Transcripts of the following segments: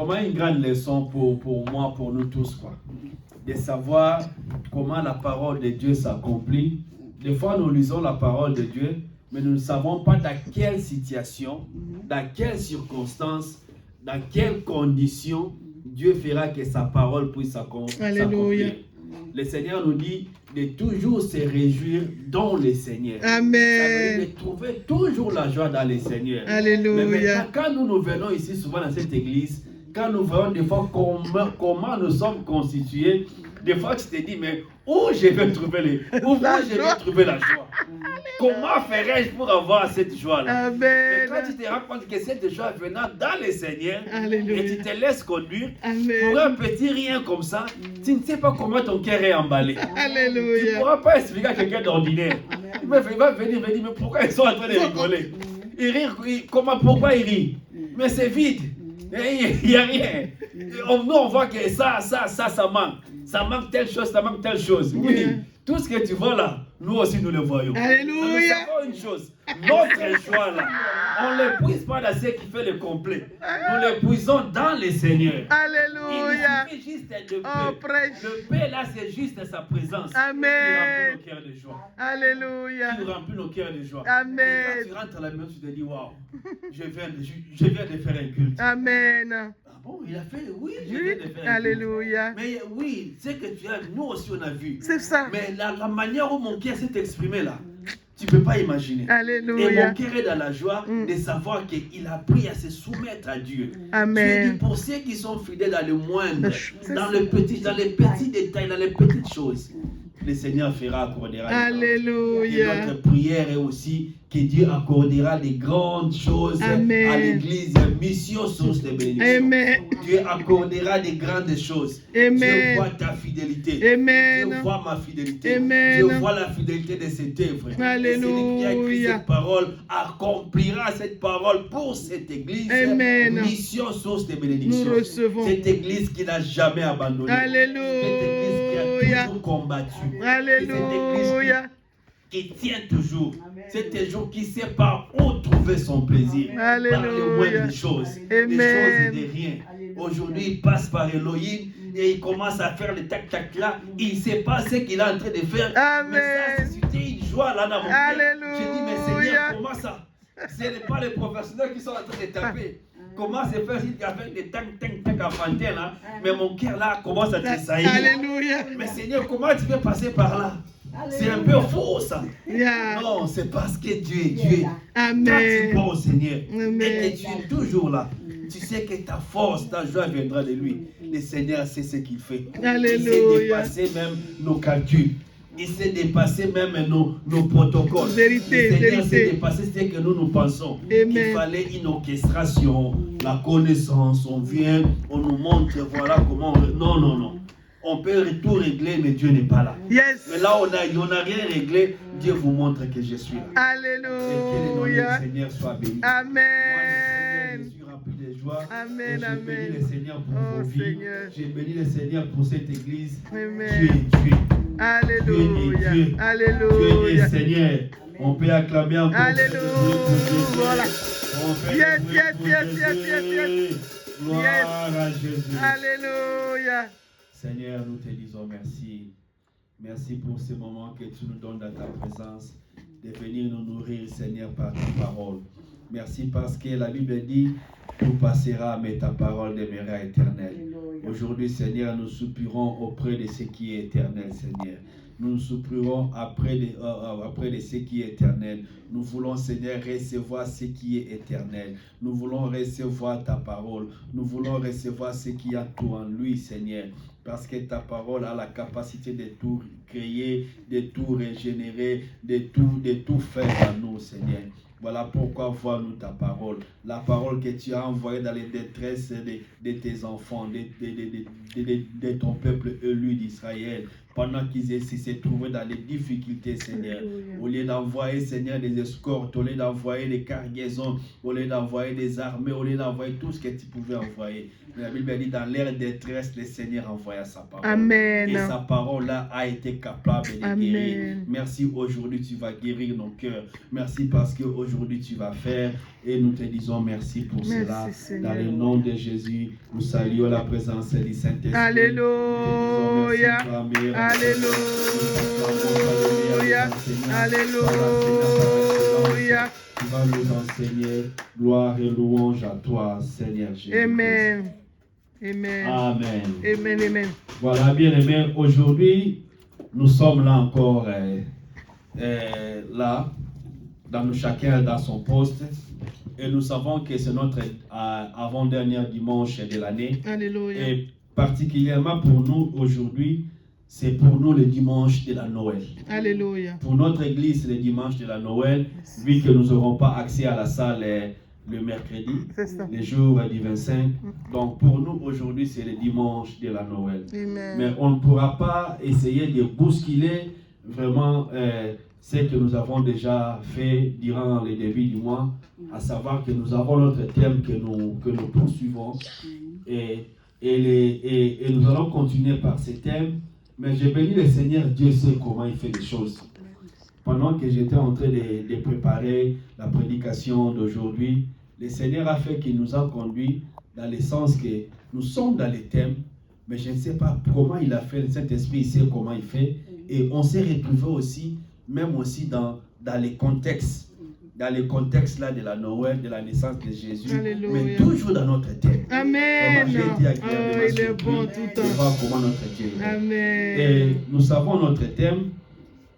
vraiment une grande leçon pour moi, pour nous tous, quoi. De savoir comment la parole de Dieu s'accomplit. Des fois, nous lisons la parole de Dieu, mais nous ne savons pas dans quelle situation, dans quelles circonstances, dans quelles conditions Dieu fera que sa parole puisse s'accomplir. Le Seigneur nous dit de toujours se réjouir dans le Seigneur. Amen. Ça veut dire de trouver toujours la joie dans le Seigneur. Alléluia. Mais maintenant, quand nous venons ici souvent dans cette église, quand nous voyons des fois comment nous sommes constitués, des fois tu te dis, mais où je vais trouver la joie? Comment ferais-je pour avoir cette joie-là? Mais quand tu te rends compte que cette joie venant dans le Seigneur, et tu te laisses conduire, pour un petit rien comme ça, tu ne sais pas comment ton cœur est emballé. Alléluia. Tu ne pourras pas expliquer à quelqu'un d'ordinaire. Il va venir me dire, mais pourquoi ils sont en train de rigoler? Ils rient, pourquoi ils rient? Mais c'est vide. Il n'y a rien. Nous, on voit que ça manque. Ça manque telle chose, ça manque telle chose. Oui, tout ce que tu vois là, nous aussi nous le voyons. Alléluia. Nous savons une chose, notre joie là, on ne l'épuise pas dans ce qui fait le complet. Nous l'épuisons dans le Seigneur. Alléluia. Il suffit juste de paix. Le paix là, c'est juste sa présence. Amen. Qui remplit nos cœurs de joie. Alléluia. Qui remplit nos cœurs de joie. Amen. Et quand tu rentres à la maison, tu te dis, waouh, je viens de faire un culte. Amen. Bon, il a fait, oui, je viens de faire. Alléluia. Mais oui, c'est que tu as, nous aussi on a vu. C'est ça. Mais la manière où mon cœur s'est exprimé là, tu ne peux pas imaginer. Alléluia. Et mon cœur est dans la joie de savoir qu'il a appris à se soumettre à Dieu. Amen. Dieu dit pour ceux qui sont fidèles dans le moindre, dans les petits détails, dans les petites choses, le Seigneur accordera. Alléluia. Et notre prière est aussi que Dieu accordera des grandes choses Amen. à l'Église, mission, source de bénédiction. Amen. Dieu accordera des grandes choses. Amen. Dieu voit ta fidélité. Amen. Dieu voit ma fidélité. Amen. Dieu voit la fidélité de cette œuvre. Alléluia. Et celui qui a écrit cette parole accomplira cette parole pour cette Église. Amen. Mission, source de bénédiction. Nous recevons. Cette Église qui n'a jamais abandonné. Alléluia. Cette Église qui a toujours combattu. Alléluia. Qui tient toujours. C'est toujours qui sait par où trouver son plaisir. Alléluia. Par les moindres choses. Amen. Les choses de rien. Aujourd'hui, il passe par Elohim et il commence à faire le tac-tac là. Il ne sait pas ce qu'il est en train de faire. Amen. Mais ça, c'était une joie là dans mon cœur. Alléluia. Je dis, mais Seigneur, comment ça? Ce n'est pas les professionnels qui sont en train de taper. Comment se faire avec des tac-tac à Fontaine là? Mais mon cœur là commence à tressaillir. Alléluia. Mais Seigneur, comment tu peux passer par là? C'est un peu faux ça. Yeah. Non, c'est parce que Dieu est Dieu. Amen. Quand tu crois au Seigneur Amen. et que tu es toujours là, tu sais que ta force, ta joie viendra de lui. Le Seigneur sait ce qu'il fait. Alléluia. Il sait dépasser même nos calculs. Il sait dépasser même nos protocoles. Vérité, le Seigneur vérité. sait dépasser ce que nous pensons. Amen. Il fallait une orchestration, la connaissance. On vient, on nous montre, voilà comment. Non, non, non. On peut tout régler, mais Dieu n'est pas là. Yes. Mais là, on n'a rien réglé. Dieu vous montre que je suis là. Alléluia. Et que le nom du Seigneur soit béni. Amen. Moi, le Seigneur, je suis rempli de joie. Amen, Et je amen. bénis le Seigneur pour Oh, vos vies. Seigneur. J'ai béni le Seigneur pour cette église. Amen. Dieu est Dieu. Alléluia. Dieu est Dieu. Dieu est Alléluia. Seigneur. On peut acclamer encore. Alléluia. Voilà. On peut Yes, louer yes, pour yes, Jésus. yes, yes, yes. Gloire Yes. à Jésus. Alléluia. Seigneur, nous te disons merci. Merci pour ce moment que tu nous donnes dans ta présence, de venir nous nourrir, Seigneur, par ta parole. Merci parce que la Bible dit, tout passera, mais ta parole demeurera éternelle. Aujourd'hui, Seigneur, nous soupirons auprès de ce qui est éternel, Seigneur. Nous nous soupirons après de ce qui est éternel. Nous voulons, Seigneur, recevoir ce qui est éternel. Nous voulons recevoir ta parole. Nous voulons recevoir ce qui a tout en lui, Seigneur. Parce que ta parole a la capacité de tout créer, de tout régénérer, de tout faire en nous, Seigneur. Voilà pourquoi vois-nous ta parole. La parole que tu as envoyée dans les détresses de tes enfants, de ton peuple élu d'Israël. pendant qu'ils s'est trouvés dans les difficultés, Seigneur. Au lieu d'envoyer, Seigneur, des escortes, au lieu d'envoyer des cargaisons, au lieu d'envoyer des armées, au lieu d'envoyer tout ce que tu pouvais envoyer. Mais la Bible dit, dans leur détresse, le Seigneur envoya sa parole. Amen. Et sa parole-là a été capable de Amen. guérir. Merci, aujourd'hui tu vas guérir nos cœurs. Merci parce qu'aujourd'hui tu vas faire. Et nous te disons merci pour cela. Seigneur. Dans le nom de Jésus, nous saluons la présence du Saint-Esprit. Alléluia. Alléluia. Alléluia. Tu vas nous enseigner. Gloire et louange à toi, Seigneur Jésus. Amen. Amen. Amen. Amen. Amen. Voilà, bien aimé. Aujourd'hui, nous sommes là encore, là, chacun dans son poste. Et nous savons que c'est notre avant-dernier dimanche de l'année. Alléluia. Et particulièrement pour nous aujourd'hui, c'est pour nous le dimanche de la Noël. Alléluia. Pour notre église, c'est le dimanche de la Noël, vu que nous n'aurons pas accès à la salle le mercredi, le jour du 25. Donc pour nous aujourd'hui, c'est le dimanche de la Noël. Amen. Mais on ne pourra pas essayer de bousculer vraiment ce que nous avons déjà fait durant le début du mois, à savoir que nous avons notre thème que nous poursuivons et nous allons continuer par ce thème. Mais j'ai béni le Seigneur, Dieu sait comment il fait les choses. Pendant que j'étais en train de préparer la prédication d'aujourd'hui, le Seigneur a fait qu'il nous a conduits dans le sens que nous sommes dans les thèmes, mais je ne sais pas comment il a fait, le Saint-Esprit sait comment il fait, et on s'est retrouvés aussi, même aussi dans les contextes là de la Noël, de la naissance de Jésus, Alléluia. mais toujours dans notre thème. Amen. J'ai été agréablement Il est bon surpris tout le de temps. voir comment notre Dieu est bon. Amen. Et nous savons notre thème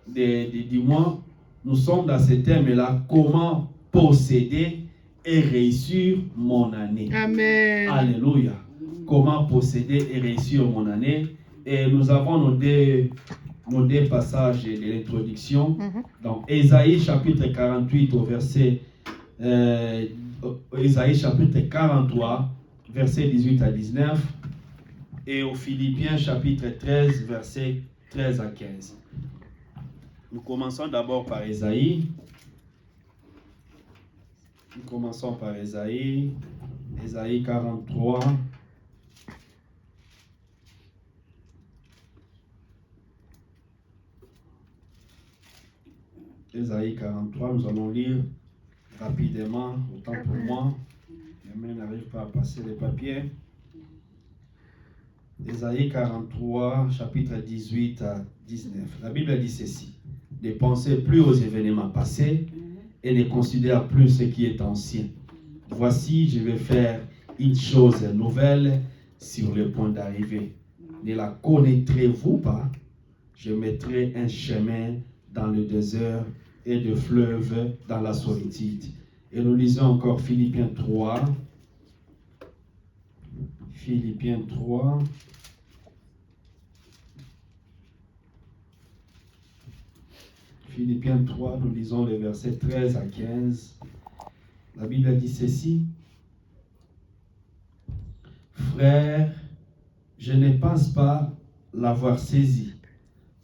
du mois. Nous sommes dans ce thème-là, comment posséder et réussir mon année. Amen. Alléluia. Comment posséder et réussir mon année. Et nous avons nos deux passages de l'introduction. Donc, Ésaïe chapitre 48 au verset Ésaïe chapitre 43, verset 18 à 19. Et aux Philippiens chapitre 13, verset 13 à 15. Nous commençons d'abord par Ésaïe. Nous commençons par Ésaïe. Ésaïe 43. Ésaïe 43, nous allons lire rapidement, autant pour moi. Les mains n'arrivent pas à passer les papiers. Ésaïe 43, chapitre 18 à 19. La Bible dit ceci: ne pensez plus aux événements passés et ne considérez plus ce qui est ancien. Voici, je vais faire une chose nouvelle sur le point d'arriver. Ne la connaîtrez-vous pas? Je mettrai un chemin dans le désert et de fleuves dans la solitude. Et nous lisons encore Philippiens 3. Philippiens 3. Philippiens 3, nous lisons les versets 13 à 15. La Bible dit ceci: frères, je ne pense pas l'avoir saisi,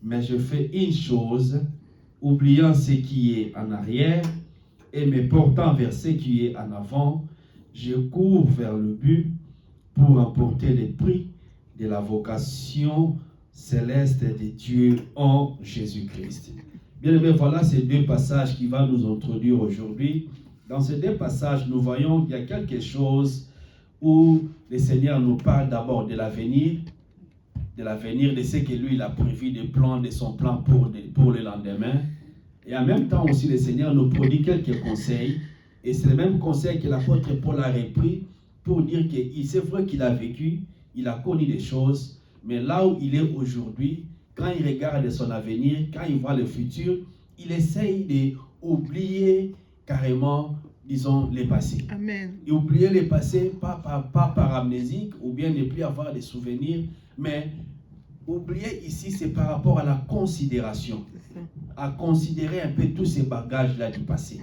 mais je fais une chose, oubliant ce qui est en arrière et me portant vers ce qui est en avant, je cours vers le but pour emporter le prix de la vocation céleste de Dieu en Jésus-Christ. Bien aimé, voilà ces deux passages qui vont nous introduire aujourd'hui. Dans ces deux passages, nous voyons qu'il y a quelque chose où le Seigneur nous parle d'abord de l'avenir, de ce que lui il a prévu, de son plan pour le lendemain. Et en même temps aussi, le Seigneur nous prodigue quelques conseils. Et c'est le même conseil que l'apôtre Paul a repris pour dire que c'est vrai qu'il a vécu, il a connu des choses, mais là où il est aujourd'hui, quand il regarde son avenir, quand il voit le futur, il essaye d'oublier carrément, disons, le passé. Amen. Et oublier le passé, pas par amnésique, ou bien ne plus avoir des souvenirs, mais oublier ici, c'est par rapport à la considération, à considérer un peu tous ces bagages-là du passé.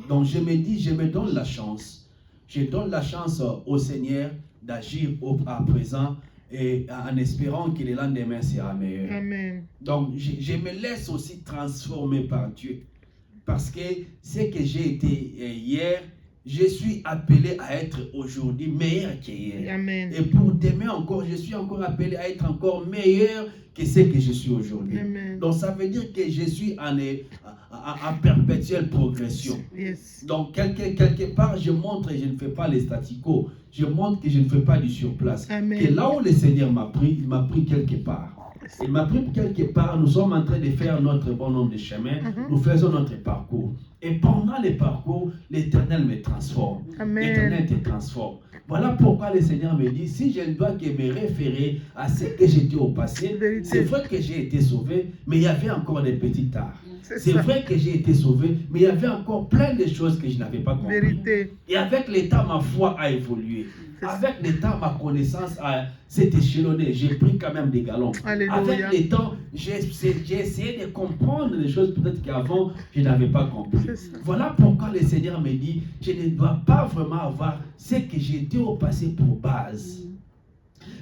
Donc je me dis, je me donne la chance, je donne la chance au Seigneur d'agir à présent et en espérant que le lendemain sera meilleur. Amen. Donc, je me laisse aussi transformer par Dieu. Parce que ce que j'ai été hier, je suis appelé à être aujourd'hui meilleur qu'hier. Amen. Et pour demain encore, je suis encore appelé à être encore meilleur que ce que je suis aujourd'hui. Amen. Donc, ça veut dire que je suis en perpétuelle progression. Yes. Donc, quelque part, je montre que je ne fais pas les staticos. Je montre que je ne fais pas du surplace. Amen. Que là où le Seigneur m'a pris, il m'a pris quelque part. Il m'a pris quelque part. Nous sommes en train de faire notre bon nombre de chemins. Nous faisons notre parcours. Et pendant le parcours, l'Éternel me transforme. Amen. L'Éternel te transforme. Voilà pourquoi le Seigneur me dit, si je ne dois que me référer à ce que j'étais au passé, Vérité. c'est vrai que j'ai été sauvé, mais il y avait encore des petits tares. C'est ça. vrai que j'ai été sauvé, mais il y avait encore plein de choses que je n'avais pas compris. Vérité. Et avec le temps, ma foi a évolué. C'est ça. Avec le temps, ma connaissance s'est échelonnée. J'ai pris quand même des galons. Alléluia. Avec le temps, j'ai essayé de comprendre des choses peut-être qu'avant, je n'avais pas compris. C'est ça. Voilà pourquoi le Seigneur me dit, je ne dois pas vraiment avoir ce que j'étais au passé pour base.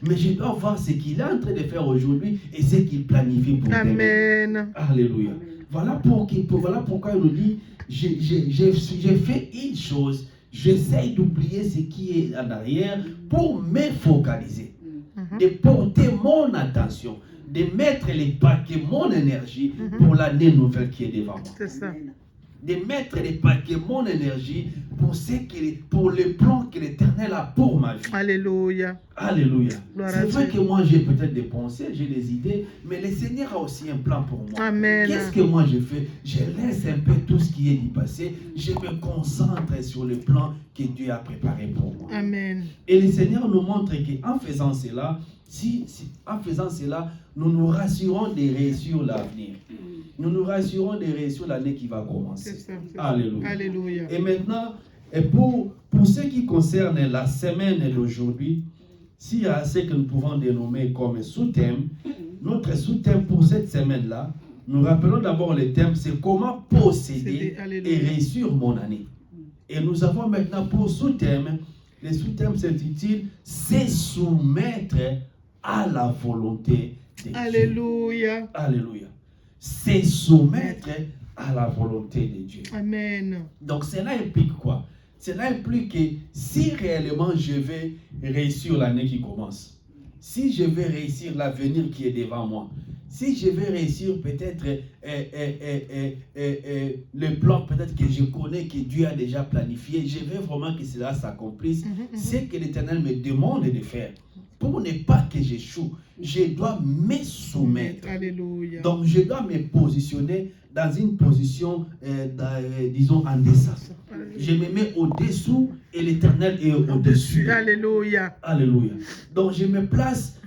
Mais je dois voir ce qu'il est en train de faire aujourd'hui et ce qu'il planifie pour demain. Amen. Alléluia. Voilà pourquoi il nous dit, j'ai fait une chose, j'essaie d'oublier ce qui est en arrière pour me focaliser, de porter mon attention, de mettre les paquets, mon énergie pour l'année nouvelle qui est devant moi. C'est ça. De mettre les paquets, mon énergie pour le plan que l'Éternel a pour ma vie. Alléluia. Alléluia. Gloire C'est à vrai Dieu. que moi j'ai peut-être des pensées, j'ai des idées, mais le Seigneur a aussi un plan pour moi. Amen. Qu'est-ce que moi je fais? Je laisse un peu tout ce qui est du passé, je me concentre sur le plan que Dieu a préparé pour moi. Amen. Et le Seigneur nous montre qu'en faisant cela, en faisant cela, nous nous rassurons de réussir l'avenir. Nous nous rassurons de réussir l'année qui va commencer. C'est ça. Alléluia. Alléluia. Et maintenant, pour ce qui concerne la semaine d'aujourd'hui, s'il y a ce que nous pouvons dénommer comme sous-thème, notre sous-thème pour cette semaine-là, nous rappelons d'abord le thème, c'est comment posséder Alléluia. et réussir mon année. Et nous avons maintenant pour sous-thème, le sous-thème s'intitule « Se soumettre à la volonté de Dieu ». Alléluia. Alléluia. Se soumettre à la volonté de Dieu. Amen. Donc cela implique quoi? Cela implique que si réellement je vais réussir l'année qui commence, si je vais réussir l'avenir qui est devant moi, si je vais réussir peut-être le plan peut-être que je connais, que Dieu a déjà planifié, je veux vraiment que cela s'accomplisse. C'est que l'Éternel me demande de faire. Pour ne pas que j'échoue, je dois me soumettre. Alléluia. Donc je dois me positionner dans une position, disons, en deçà. Je me mets au-dessous et l'Éternel est au-dessus. Alléluia. Alléluia. Donc je me place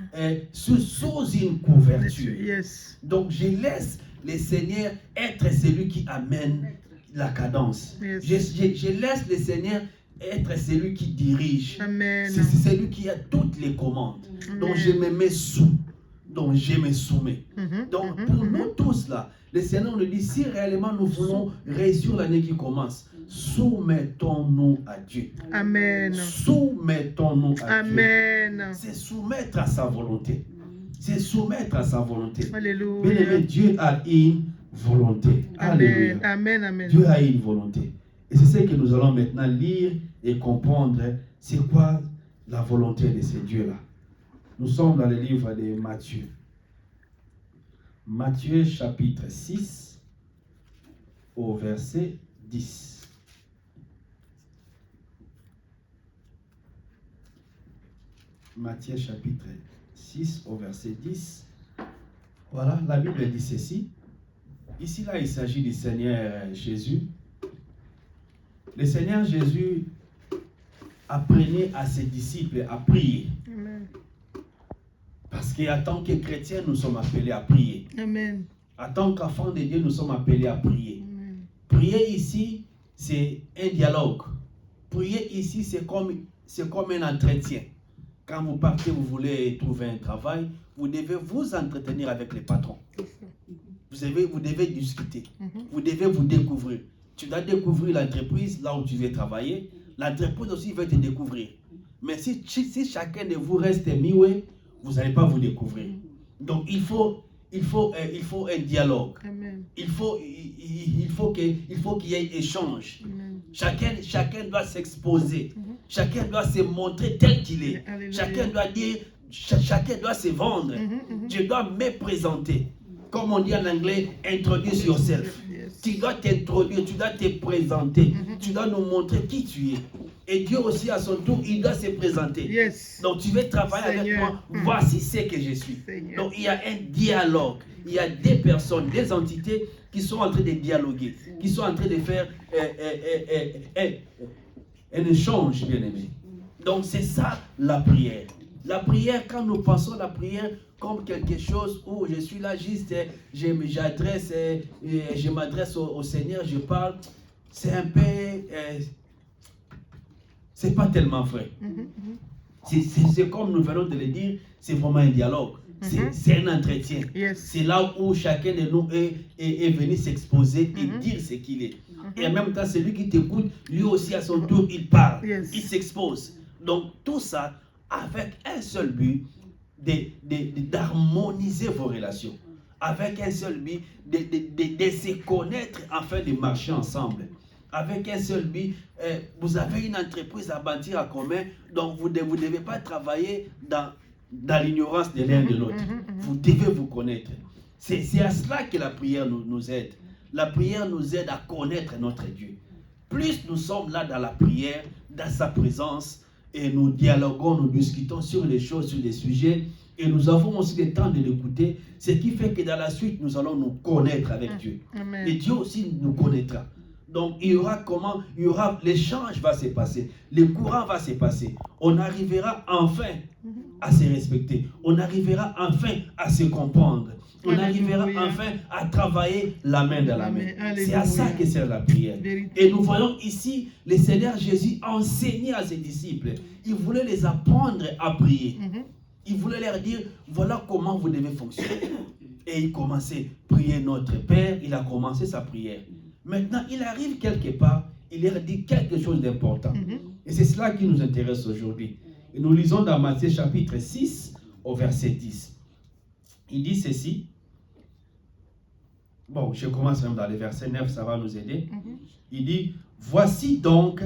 sous une couverture. Yes. Donc je laisse le Seigneur être celui qui amène la cadence. Yes. Je laisse le Seigneur être celui qui dirige. Amen. C'est celui qui a toutes les commandes. Donc je me mets sous. Donc je me soumets. Donc pour nous tous là, le Seigneur nous dit, si réellement nous voulons réussir l'année qui commence, soumettons-nous à Dieu. Amen. Soumettons-nous à Dieu. Amen. C'est soumettre à sa volonté. C'est soumettre à sa volonté. Alléluia. Bien-aimé, Dieu a une volonté. Alléluia. Amen. Amen. Dieu a une volonté. Et c'est ce que nous allons maintenant lire et comprendre. C'est quoi la volonté de ce Dieu-là? Nous sommes dans le livre de Matthieu. Matthieu chapitre 6 au verset 10. Matthieu chapitre 6 au verset 10. Voilà, la Bible dit ceci. Ici, là, il s'agit du Seigneur Jésus. Le Seigneur Jésus apprenait à ses disciples à prier. Amen. Parce qu'en tant que chrétiens, nous sommes appelés à prier. Amen. En tant qu'enfants de Dieu, nous sommes appelés à prier. Amen. Prier ici, c'est un dialogue. Prier ici, c'est comme un entretien. Quand vous partez, vous voulez trouver un travail, vous devez vous entretenir avec les patrons. Vous devez discuter. Vous devez vous découvrir. Tu dois découvrir l'entreprise là où tu veux travailler. L'entreprise aussi veut te découvrir. Mais si chacun de vous reste mioué, vous n'allez pas vous découvrir. Donc il faut un dialogue. Amen. Il faut qu'il y ait échange. Amen. Chacun doit s'exposer. Chacun doit se montrer tel qu'il est. Alléluia. Chacun doit dire, chacun doit se vendre. Je dois me présenter. Comme on dit en anglais, introduce yourself. Yes. Tu dois t'introduire, tu dois te présenter. Tu dois nous montrer qui tu es. Et Dieu aussi, à son tour, il doit se présenter. Yes. Donc tu veux travailler avec Seigneur. moi, voici ce que je suis. Seigneur. Donc il y a un dialogue. Il y a des personnes, des entités qui sont en train de dialoguer, qui sont en train de faire un échange, bien aimé. Donc c'est ça la prière. La prière, quand nous pensons à la prière comme quelque chose où je suis là juste, je m'adresse au Seigneur, je parle, c'est un peu... c'est pas tellement vrai. C'est comme nous venons de le dire, c'est vraiment un dialogue. C'est un entretien. Yes. C'est là où chacun de nous est venu s'exposer et dire ce qu'il est. Et en même temps, celui qui t'écoute, lui aussi à son tour, il parle, Yes. il s'expose. Donc tout ça avec un seul but, d'harmoniser vos relations. Avec un seul but, de se connaître afin de marcher ensemble. Avec un seul but, vous avez une entreprise à bâtir en commun, donc vous ne devez pas travailler dans l'ignorance de l'un de l'autre. Vous devez vous connaître. C'est à cela que la prière nous aide. La prière nous aide à connaître notre Dieu. Plus nous sommes là dans la prière, dans sa présence, et nous dialoguons, nous discutons sur les choses, sur les sujets, et nous avons aussi le temps de l'écouter, ce qui fait que dans la suite, nous allons nous connaître avec Dieu. Amen. Et Dieu aussi nous connaîtra. Donc l'échange va se passer, le courant va se passer. On arrivera enfin à se respecter. On arrivera enfin à se comprendre. On arrivera Alléluia. enfin à travailler la main dans la main. Alléluia. C'est à ça que sert la prière. Vérité. Et nous voyons ici le Seigneur Jésus enseigner à ses disciples. Il voulait les apprendre à prier. Il voulait leur dire, voilà comment vous devez fonctionner. Et il commençait à prier notre Père. Il a commencé sa prière. Maintenant, il arrive quelque part, il leur dit quelque chose d'important. Et c'est cela qui nous intéresse aujourd'hui. Et nous lisons dans Matthieu chapitre 6 au verset 10. Il dit ceci. Bon, je commence même dans le verset 9, ça va nous aider. Il dit, voici donc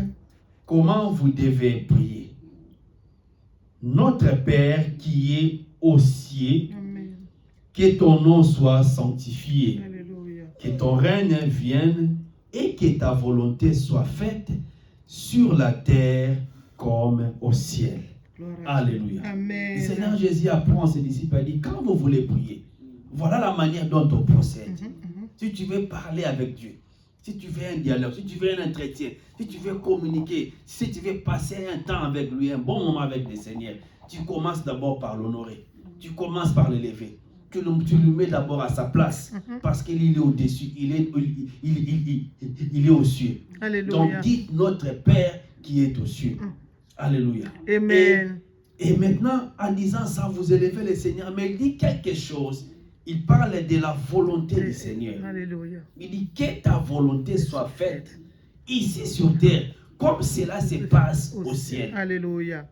comment vous devez prier. Notre Père qui est aux cieux, Amen. que ton nom soit sanctifié. Alléluia. Que ton règne vienne et que ta volonté soit faite sur la terre comme au ciel. Gloire à Dieu. Alléluia. Amen. Le Seigneur Jésus apprend à ses disciples, il dit, quand vous voulez prier, voilà la manière dont on procède. Si tu veux parler avec Dieu, si tu veux un dialogue, si tu veux un entretien, si tu veux communiquer, si tu veux passer un temps avec lui, un bon moment avec le Seigneur, tu commences d'abord par l'honorer. Tu commences par l'élever. Tu le mets d'abord à sa place parce qu'il est au-dessus, il est aux cieux. Alléluia. Donc dites notre Père qui est aux cieux. Alléluia. Amen. Et maintenant, en disant ça, vous élevez le Seigneur, mais il dit quelque chose. Il parle de la volonté du Seigneur. Alléluia. Il dit que ta volonté soit faite ici sur terre, comme cela se passe au ciel. Alléluia.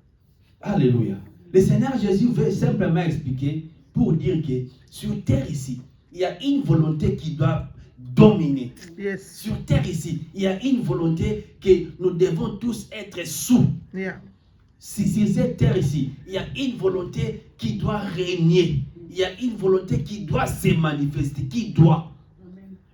Alléluia. Le Seigneur Jésus veut simplement expliquer pour dire que sur terre ici, il y a une volonté qui doit dominer. Yes. Sur terre ici, il y a une volonté que nous devons tous être sous. Yeah. Si sur cette terre ici, il y a une volonté qui doit régner. Il y a une volonté qui doit se manifester, qui doit.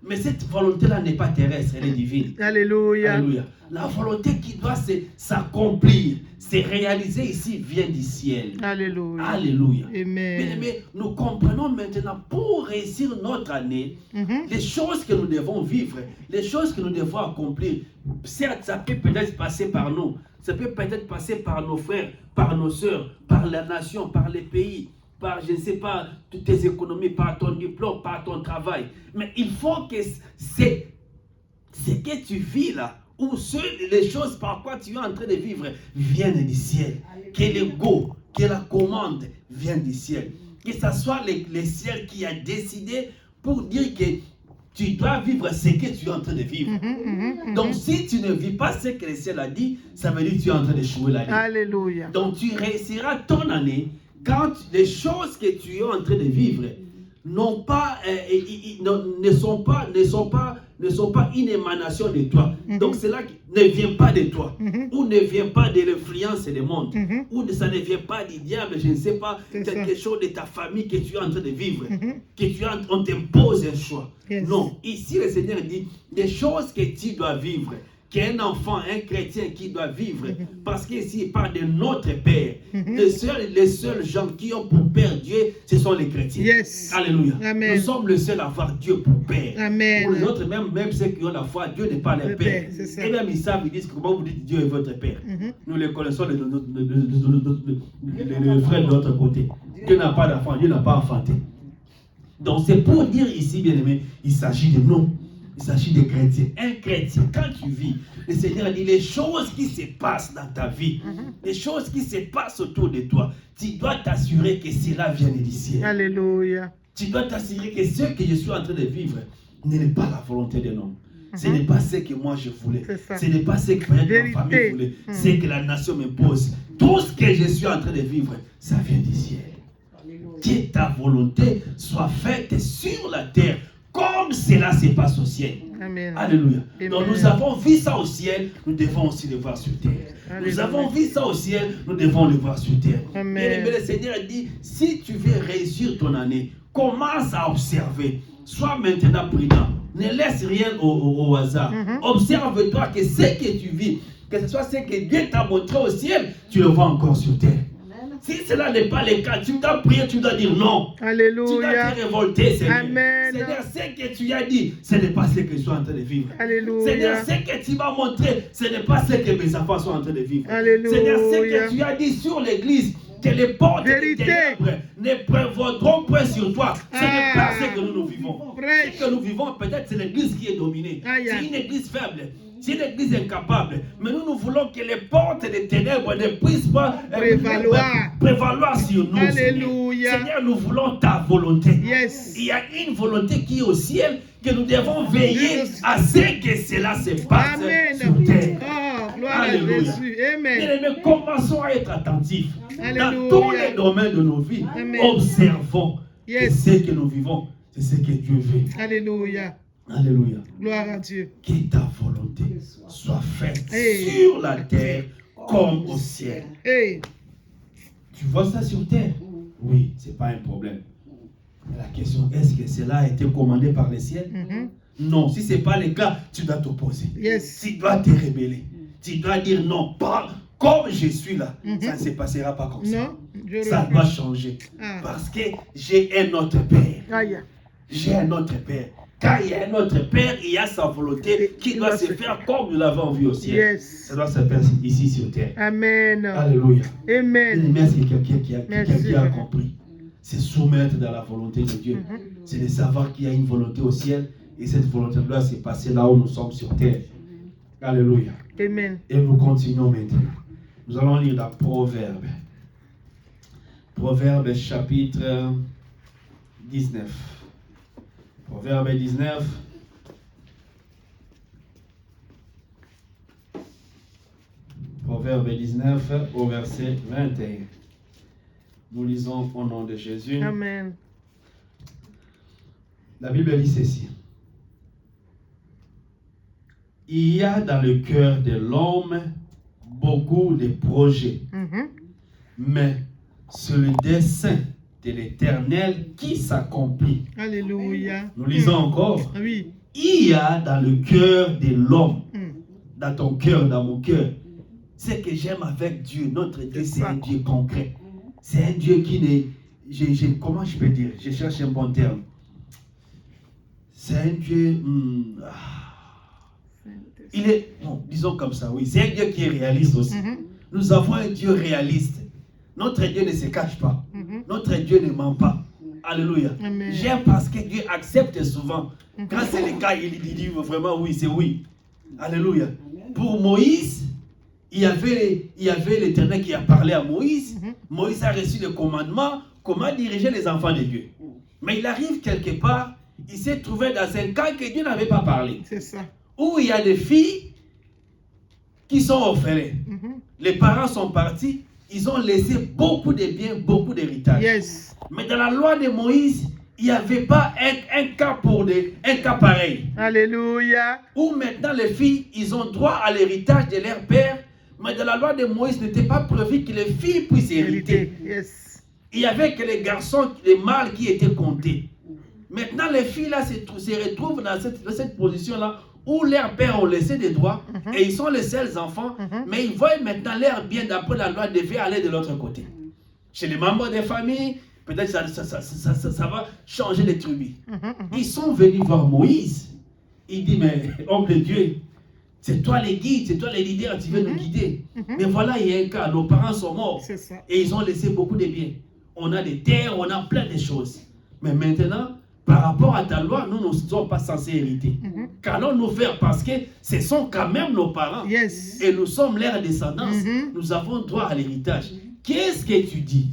Mais cette volonté-là n'est pas terrestre, elle est divine. Alléluia. Alléluia. La volonté qui doit s'accomplir, se réaliser ici, vient du ciel. Alléluia. Alléluia. Amen. Mais nous comprenons maintenant, pour réussir notre année, les choses que nous devons vivre, les choses que nous devons accomplir, certes, ça peut peut-être passer par nous, ça peut peut-être passer par nos frères, par nos sœurs, par la nation, par les pays, par, je ne sais pas, toutes tes économies, par ton diplôme, par ton travail. Mais il faut que ce que tu vis là, ou les choses par quoi tu es en train de vivre, viennent du ciel. Que le go, que la commande vienne du ciel. Que ce soit le ciel qui a décidé pour dire que tu dois vivre ce que tu es en train de vivre. Donc si tu ne vis pas ce que le ciel a dit, ça veut dire que tu es en train d'échouer la vie. Alléluia. Donc tu réussiras ton année quand les choses que tu es en train de vivre n'ont pas, ne sont pas une émanation de toi. Donc cela ne vient pas de toi, ou ne vient pas de l'influence du monde, ou ça ne vient pas du diable, je ne sais pas, quelque chose de ta famille que tu es en train de vivre, on t'impose un choix. Non, ici le Seigneur dit, des choses que tu dois vivre, qu'un enfant, un chrétien qui doit vivre, parce qu'ici il parle de notre Père. Les seuls gens qui ont pour Père Dieu, ce sont les chrétiens. Yes. Alléluia. Amen. Nous sommes les seuls à avoir Dieu pour Père. Amen. Pour les autres, même ceux qui ont la foi, Dieu n'est pas leur Le Père. Père, c'est ça. Et même ils savent, ils disent comment vous dites Dieu est votre Père. Nous les connaissons, les frères de l'autre côté. Dieu n'a pas d'enfant, Dieu n'a pas enfanté. Donc c'est pour dire ici, bien aimé, il s'agit de nous. Il s'agit de chrétiens. Un chrétien, quand tu vis, le Seigneur dit les choses qui se passent dans ta vie, les choses qui se passent autour de toi, tu dois t'assurer que cela vient du ciel. Alléluia. Tu dois t'assurer que ce que je suis en train de vivre n'est pas la volonté de l'homme. Ce n'est pas ce que moi je voulais. Ce n'est pas ce que ma famille voulait. Ce que la nation m'impose. Tout ce que je suis en train de vivre, ça vient du ciel. Que ta volonté soit faite sur la terre comme cela se passe au ciel. Amen. Alléluia. Amen. Donc nous avons vu ça au ciel, nous devons aussi le voir sur terre. Alléluia. Nous avons vu ça au ciel, nous devons le voir sur terre. Amen. Et le Seigneur dit, si tu veux réussir ton année, commence à observer. Sois maintenant prudent. Ne laisse rien au hasard. Observe-toi que ce que tu vis, que ce soit ce que Dieu t'a montré au ciel, tu le vois encore sur terre. Si cela n'est pas le cas, tu dois prier, tu dois dire non. Alléluia. Tu dois te révolter, Seigneur. Amen. Seigneur, ce que tu as dit, ce n'est pas ce que je suis en train de vivre. Alléluia. Seigneur, ce que tu m'as montré, ce n'est pas ce que mes enfants sont en train de vivre. Alléluia. Seigneur, ce que tu as dit sur l'église, que les portes des ténèbres ne prévaudront point sur toi. Ce n'est pas ce que nous vivons. Ce que nous vivons, peut-être c'est l'église qui est dominée. C'est une église faible. C'est une église incapable. Mais nous voulons que les portes des ténèbres ne puissent pas prévaloir sur nous. Alléluia. Seigneur, nous voulons ta volonté. Yes. Il y a une volonté qui est au ciel, que nous devons veiller à ce que cela se passe sur terre. Oh, gloire Alléluia. à Jésus. Amen. Bien-aimés, commençons à être attentifs. Alléluia. Dans tous les domaines de nos vies, Amen. observons que Yes. ce que nous vivons, c'est ce que Dieu veut. Alléluia. Alléluia. Gloire à Dieu. Que ta volonté soit faite Hey. sur la terre comme au ciel. Hey. Tu vois ça sur terre? Oui, ce n'est pas un problème. La question, est-ce que cela a été commandé par le ciel? Non, si ce n'est pas le cas, tu dois t'opposer. Yes. Tu dois te rebeller. Tu dois dire non, pas comme je suis là. Ça ne se passera pas comme ça. Non, je Ça refuse. doit changer. Ah. Parce que j'ai un autre Père. Aïe. J'ai un autre Père. Quand il y a un autre Père, il y a sa volonté qui doit se faire comme nous l'avons vu au ciel. Yes. Ça doit se faire ici sur terre. Amen. Alléluia. Amen. Merci quelqu'un qui Merci. a compris. C'est soumettre dans la volonté de Dieu. C'est de savoir qu'il y a une volonté au ciel et cette volonté doit se passer là où nous sommes sur terre. Alléluia. Amen. Et nous continuons maintenant. Nous allons lire la Proverbe. Proverbe chapitre 19. Proverbe 19. Proverbe 19 au verset 21. Nous lisons au nom de Jésus. Amen. La Bible dit ceci. Il y a dans le cœur de l'homme beaucoup de projets, mais c'est le dessein de l'Éternel qui s'accomplit. Alléluia. Nous lisons encore. Oui. Il y a dans le cœur de l'homme, dans ton cœur, dans mon cœur, ce que j'aime avec Dieu, notre Dieu, c'est un Dieu concret. C'est un Dieu qui n'est... comment je peux dire? Je cherche un bon terme. C'est un Dieu... il est... Bon, disons comme ça, oui. C'est un Dieu qui est réaliste aussi. Nous avons un Dieu réaliste. Notre Dieu ne se cache pas. Notre Dieu ne ment pas. Alléluia. Amen. J'aime parce que Dieu accepte souvent. Quand c'est le cas, il dit vraiment oui, c'est oui. Alléluia. Pour Moïse, il y avait l'Éternel qui a parlé à Moïse. Moïse a reçu le commandement, comment diriger les enfants de Dieu. Mais il arrive quelque part, il s'est trouvé dans un cas que Dieu n'avait pas parlé. C'est ça. Où il y a des filles qui sont orphelines. Les parents sont partis, ils ont laissé beaucoup de biens, beaucoup d'héritage. l'héritage. Yes. Mais dans la loi de Moïse, il n'y avait pas un cas un cas pareil. Alléluia. Où maintenant les filles, ils ont droit à l'héritage de leur père. Mais dans la loi de Moïse, il n'était pas prévu que les filles puissent hériter. Yes. Il n'y avait que les garçons, les mâles qui étaient comptés. Maintenant, les filles là se retrouvent dans cette position-là où leurs pères ont laissé des droits et ils sont les seuls enfants, mais ils voient maintenant leur bien d'après la loi devait aller de l'autre côté. Chez les membres des familles, peut-être ça va changer les tribus. Ils sont venus voir Moïse. Il dit, mais homme de Dieu, c'est toi les guides, c'est toi les leaders, tu veux nous guider. Mais voilà, il y a un cas, nos parents sont morts et ils ont laissé beaucoup de biens. On a des terres, on a plein de choses. Mais maintenant, par rapport à ta loi, nous ne sommes pas censés hériter. Qu'allons-nous faire? Parce que ce sont quand même nos parents. Yes. Et nous sommes leur descendance. Nous avons droit à l'héritage. Qu'est-ce que tu dis?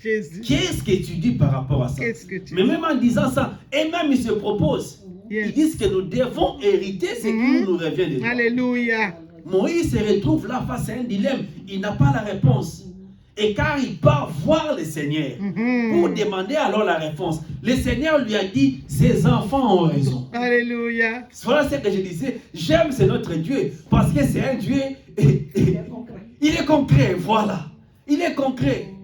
Jésus. Qu'est-ce que tu dis par rapport à ça? Qu'est-ce que tu Mais dis? même en disant ça, et même ils se proposent. Yes. Ils disent que nous devons hériter ce qui nous revient de Dieu. Alléluia. Moïse se retrouve là face à un dilemme. Il n'a pas la réponse. Et car il part voir le Seigneur pour demander alors la réponse, le Seigneur lui a dit, ses enfants ont raison. Alléluia. Voilà ce que je disais. J'aime c'est notre Dieu parce que c'est un Dieu. Il est concret, voilà. Il est concret.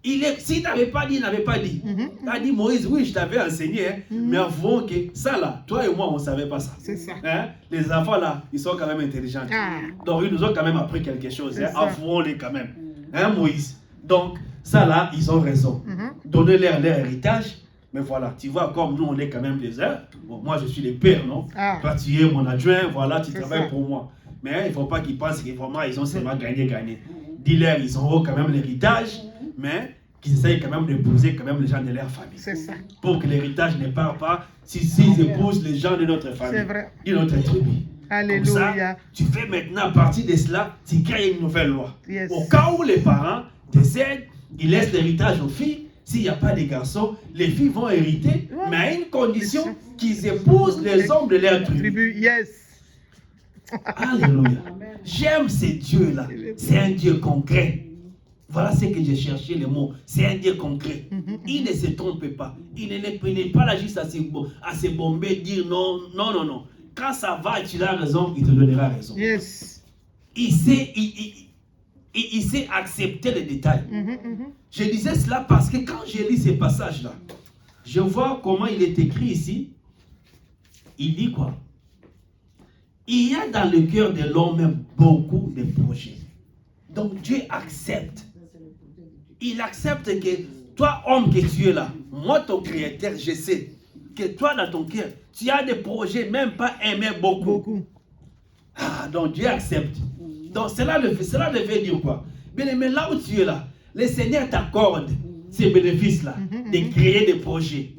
S'il n'avait pas dit, il n'avait pas dit. Il a dit, Moïse, oui, je t'avais enseigné, hein, mais avouons que ça là, toi et moi, on ne savait pas ça. C'est ça. Hein? Les enfants là, ils sont quand même intelligents. Ah. Donc ils nous ont quand même appris quelque chose. Hein? Ça. Avouons-les quand même. Hein, Moïse? Donc, ça là, ils ont raison. Donnez-leur leur héritage. Mais voilà, tu vois, comme nous, on est quand même des heures. Bon, moi, je suis le père, non? Ah. Toi, tu es mon adjoint, voilà, tu C'est travailles ça. pour moi. Mais hein, il ne faut pas qu'ils pensent que vraiment, ils ont seulement gagné. Dis-leur, ils auront quand même l'héritage, mais qu'ils essayent quand même d'épouser quand même les gens de leur famille. C'est ça. Pour que l'héritage ne parte pas s'ils épousent les gens de notre famille, C'est vrai. de notre tribu. Alléluia. Comme ça, tu fais maintenant partie de cela, tu crées une nouvelle loi. Yes. Au cas où les parents décèdent, ils laissent l'héritage aux filles. S'il n'y a pas de garçons, les filles vont hériter, mais à une condition qu'ils épousent les hommes de leur tribu. Tribu. Yes. Alléluia. J'aime ce Dieu-là. C'est un Dieu concret. Voilà ce que j'ai cherché le mot. C'est un Dieu concret. Il ne se trompe pas. Il n'est pas là juste à se bomber, dire non. Quand ça va, tu as raison, il te donnera raison. Yes. Il sait accepter les détails. Je disais cela parce que quand je lis ces passages-là, je vois comment il est écrit ici. Il dit quoi? Il y a dans le cœur de l'homme beaucoup de projets. Donc Dieu accepte. Il accepte que toi, homme que tu es là, moi ton créateur, je sais que toi dans ton cœur, tu as des projets, même pas aimer beaucoup. Ah, donc Dieu accepte. Donc cela devait dire quoi? Bien, mais là où tu es là, le Seigneur t'accorde ces bénéfices-là, de créer des projets.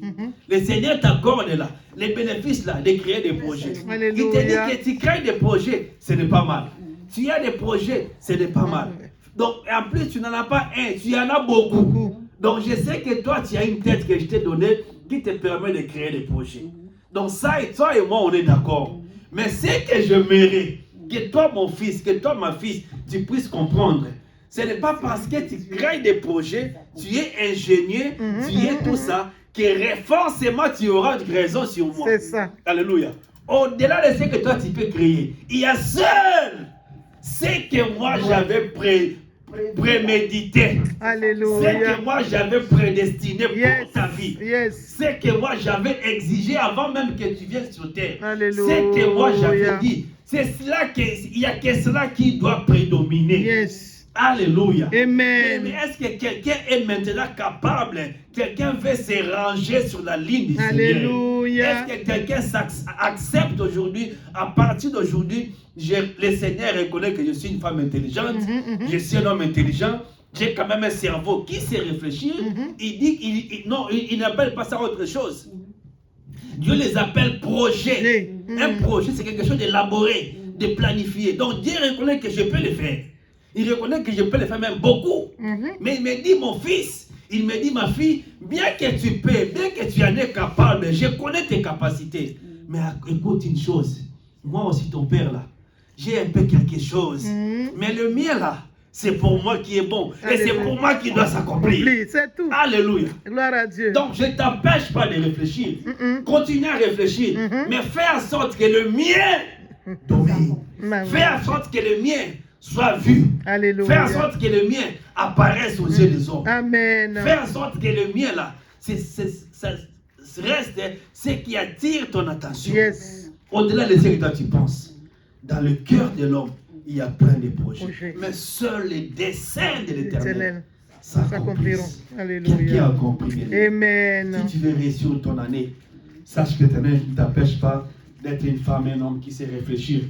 Le Seigneur t'accorde là, les bénéfices-là, de créer des projets. Alléluia. Il te dit que tu crées des projets, ce n'est pas mal. Tu as des projets, ce n'est pas mal. Donc, en plus, tu n'en as pas un, tu en as beaucoup. Donc, je sais que toi, tu as une tête que je t'ai donnée qui te permet de créer des projets. Donc, ça, et toi et moi, on est d'accord. Mais c'est que je mérite que toi, mon fils, que toi, ma fille, tu puisses comprendre. Ce n'est pas parce que tu crées des projets, tu es ingénieux, tu es tout ça, que forcément tu auras raison sur moi. C'est ça. Alléluia. Au-delà de ce que toi, tu peux créer, il y a seul ce que moi, j'avais prémédité. Alléluia. Ce que moi, j'avais prédestiné pour ta vie. Yes. Ce que moi, j'avais exigé avant même que tu viennes sur terre. Alléluia. Ce que moi, j'avais dit. C'est cela il n'y a que cela qui doit prédominer. Yes. Alléluia. Amen. Mais est-ce que quelqu'un est maintenant capable? Quelqu'un veut se ranger sur la ligne du Seigneur? Alléluia. Est-ce que quelqu'un accepte aujourd'hui, à partir d'aujourd'hui, le Seigneur reconnaît que je suis une femme intelligente, je suis un homme intelligent, j'ai quand même un cerveau qui sait réfléchir. Il dit, il n'appelle pas ça autre chose. Dieu les appelle projets. Un projet, c'est quelque chose d'élaboré, de planifié. Donc Dieu reconnaît que je peux le faire. Il reconnaît que je peux le faire même beaucoup. Mais il me dit, mon fils, il me dit, ma fille, bien que tu peux, bien que tu en es capable, je connais tes capacités. Mais écoute une chose, moi aussi ton père là, j'ai un peu quelque chose. Mais le mien là, c'est pour moi qui est bon. Et c'est pour moi qui doit s'accomplir. C'est tout. Alléluia. Gloire à Dieu. Donc, je ne t'empêche pas de réfléchir. Continue à réfléchir. Mais fais en sorte que le mien domine. Fais en sorte que le mien soit vu. Alléluia. Fais en sorte que le mien apparaisse aux yeux des hommes. Amen. Fais en sorte que le mien, là, ça reste ce qui attire ton attention. Yes. Au-delà de ce que toi tu penses. Dans le cœur de l'homme, il y a plein de projets. Mais seuls les desseins de l'Éternel s'accompliront. Qui a Alléluia. accompli. Amen. Si tu veux réussir ton année, sache que l'Éternel ne t'empêche pas d'être une femme, un homme qui sait réfléchir,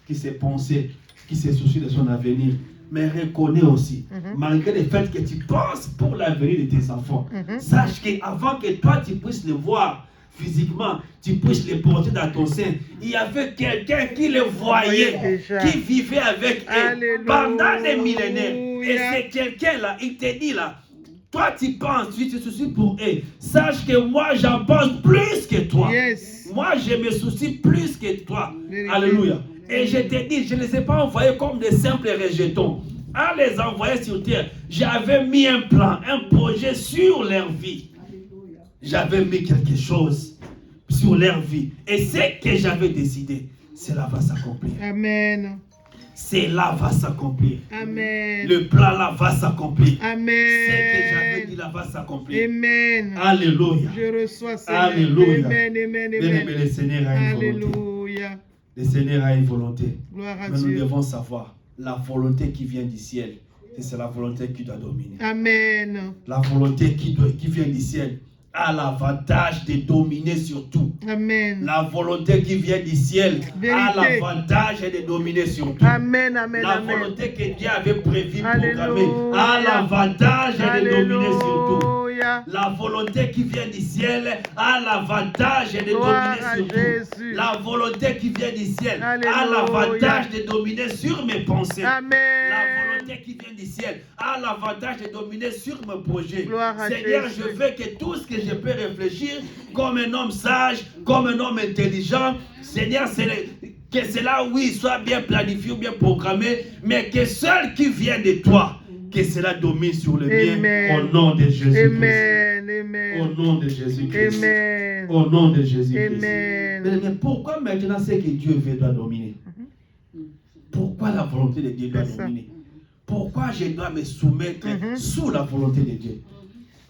qui sait penser, qui sait soucier de son avenir. Mais reconnais aussi, malgré le fait que tu penses pour l'avenir de tes enfants, sache qu'avant que toi tu puisses le voir physiquement, tu puisses le porter dans ton sein, il y avait quelqu'un qui le voyait, qui vivait avec eux pendant des millénaires. Et c'est quelqu'un-là, il te dit là, toi tu penses, tu te soucies pour eux. Sache que moi j'en pense plus que toi. Yes. Moi je me soucie plus que toi. Alléluia. Et je te dis, je ne les ai pas envoyés comme des simples rejetons. À les envoyer sur terre, j'avais mis un plan, un projet sur leur vie. J'avais mis quelque chose sur leur vie. Et ce que j'avais décidé, cela va s'accomplir. Amen. Cela va s'accomplir. Amen. Le plan là va s'accomplir. Amen. Ce que j'avais dit là va s'accomplir. Amen. Alléluia. Je reçois Seigneur. Alléluia. Amen, amen, Bien amen. aimé, le Seigneur a une volonté. Alléluia. Le Seigneur a une volonté. Gloire à Mais nous Dieu. devons savoir, la volonté qui vient du ciel, c'est la volonté qui doit dominer. Amen. La volonté qui vient du ciel a l'avantage de dominer sur tout. Amen. La volonté qui vient du ciel a Vérité. l'avantage de dominer sur tout. Amen, amen, La amen. volonté que Dieu avait prévue, Alléluia. programmée, a l'avantage de dominer sur tout. Alléluia. La volonté qui vient du ciel a l'avantage de Gloire dominer à sur tout. Jésus. La volonté qui vient du ciel Alléluia. a l'avantage de dominer sur mes pensées. Amen. La volonté qui vient du ciel a l'avantage de dominer sur mes projets. Gloire à Seigneur, Jésus. je veux que tout ce que je peux réfléchir comme un homme sage, comme un homme intelligent, Seigneur, que cela, oui, soit bien planifié ou bien programmé, mais que seul qui vient de toi, que cela domine sur le Amen. bien, au nom de Jésus-Christ. Amen. Au Amen. nom de Jésus-Christ. Amen. Au nom de Jésus-Christ. Amen. Mais pourquoi maintenant c'est que Dieu veut doit dominer? Pourquoi la volonté de Dieu doit C'est ça. dominer? Pourquoi je dois me soumettre sous la volonté de Dieu?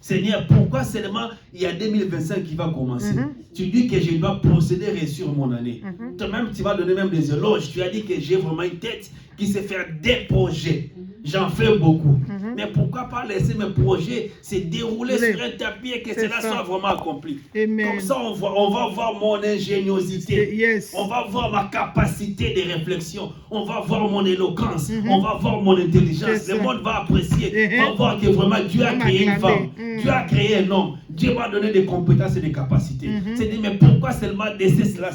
Seigneur, pourquoi seulement il y a 2025 qui va commencer? Tu dis que je dois procéder sur mon année. Toi-même, tu vas donner même des éloges. Tu as dit que j'ai vraiment une tête qui sait faire des projets. J'en fais beaucoup. Mais pourquoi pas laisser mes projets se dérouler sur un tapis et que cela soit vraiment accompli? Amen. Comme ça, on va voir mon ingéniosité. Yes. On va voir ma capacité de réflexion. On va voir mon éloquence. On va voir mon intelligence. C'est Le ça. monde va apprécier. On va voir que vraiment Dieu a On m'a créé une acclamé. femme. Dieu a créé un homme. Dieu m'a donné des compétences et des capacités. C'est dit, mais pourquoi seulement laisser cela,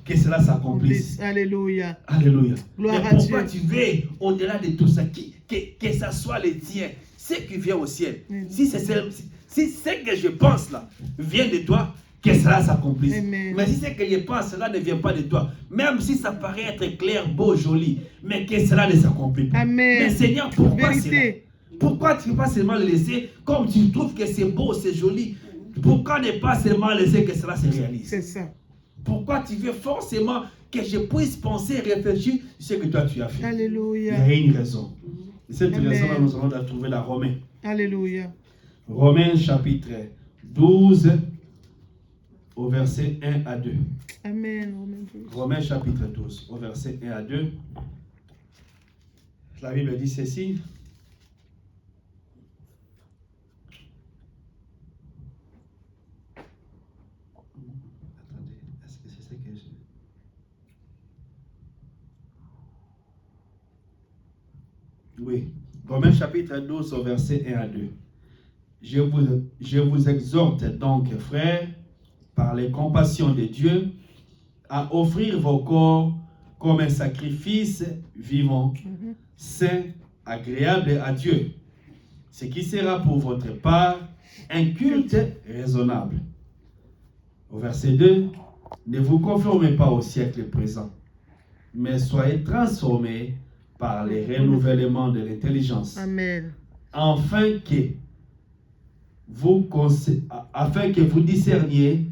que cela s'accomplisse? Alléluia. Alléluia. Gloire Mais à pourquoi Dieu. tu veux, au-delà de tout ça, que ça soit le tien, ce qui vient au ciel? Si ce que je pense là vient de toi, que cela s'accomplisse. Amen. Mais si ce que je pense là ne vient pas de toi, même si ça paraît être clair, beau, joli, mais que cela ne s'accomplit pas. Amen. Mais Seigneur, pourquoi cela? Vérité. Pourquoi tu ne peux pas seulement le laisser comme tu trouves que c'est beau, c'est joli? Pourquoi ne pas seulement laisser que cela se réalise? C'est ça. Pourquoi tu veux forcément que je puisse penser et réfléchir sur ce que toi tu as fait? Il y Alléluia. a une raison. Et cette Amen. raison-là, nous allons la trouver dans Romains. Alléluia. Romains chapitre 12, au verset 1 à 2. Amen. Romains chapitre 12, au verset 1 à 2. La Bible dit ceci. Attendez, est-ce que c'est ce que je... Oui. Romains chapitre 12 au verset 1 à 2. Je vous exhorte donc, frères, par les compassions de Dieu, à offrir vos corps comme un sacrifice vivant, saint, agréable à Dieu, ce qui sera pour votre part un culte raisonnable. Au verset 2, ne vous conformez pas au siècle présent, mais soyez transformés par les renouvellements de l'intelligence, Amen. afin que vous discerniez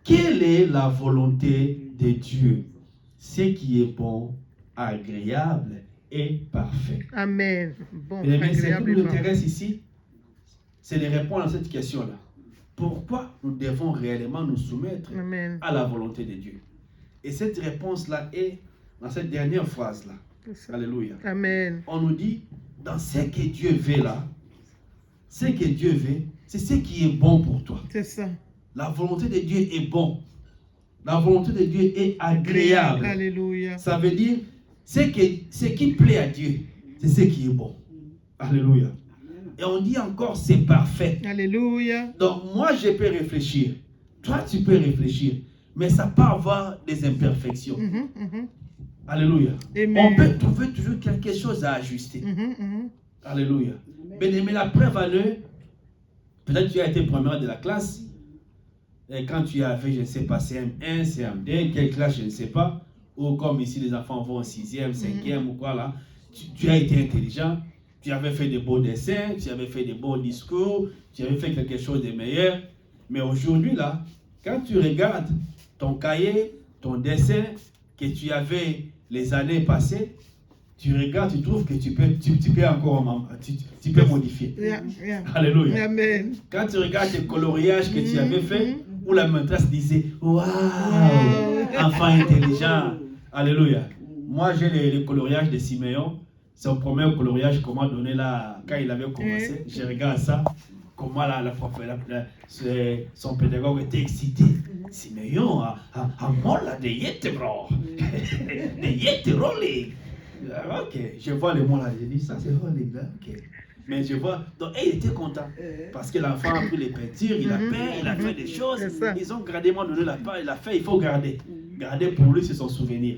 quelle est la volonté de Dieu, ce qui est bon, agréable et parfait. Amen. Bon, Mais ce qui agréable nous et parfait. intéresse ici, c'est de répondre à cette question-là. Pourquoi nous devons réellement nous soumettre Amen. à la volonté de Dieu? Et cette réponse-là est dans cette dernière phrase-là. C'est ça. Alléluia. Amen. On nous dit, dans ce que Dieu veut là, ce que Dieu veut, c'est ce qui est bon pour toi. C'est ça. La volonté de Dieu est bon. La volonté de Dieu est agréable. Alléluia. Ça veut dire, ce qui plaît à Dieu, c'est ce qui est bon. Alléluia. Et on dit encore, c'est parfait. Alléluia. Donc moi, je peux réfléchir. Toi, tu peux réfléchir. Mais ça peut avoir des imperfections. Alléluia. Amen. On peut trouver toujours quelque chose à ajuster. Alléluia. Mais la preuve à l'œil, peut-être que tu as été première de la classe, et quand tu avais, je ne sais pas, CM1, CM2, quelle classe, je ne sais pas, ou comme ici les enfants vont en 6e, 5e ou quoi là, tu as été intelligent, tu avais fait de beaux dessins, tu avais fait de beaux discours, tu avais fait quelque chose de meilleur. Mais aujourd'hui là, quand tu regardes ton cahier, ton dessin que tu avais les années passées, tu regardes, tu trouves que tu peux encore tu peux modifier. Yeah. Alléluia. Amen. Quand tu regardes le coloriage que tu avais fait, où la maîtresse disait waouh, enfant intelligent. Alléluia. Moi, j'ai le coloriage de Siméon. Son premier coloriage qu'on m'a donné là, quand il avait commencé. Je regarde ça. Comment son pédagogue était excité. Siméon, à molla de yete, bro. De yete rolling. Ok, je vois le mot là. J'ai dit, ça c'est rolling là. Ok. Mais je vois, donc il était content. Parce que l'enfant a pris les peintures, il a peint, il a fait des choses. Ils ont gardé, moi donné la part, il a fait, il faut garder. Garder pour lui, c'est son souvenir.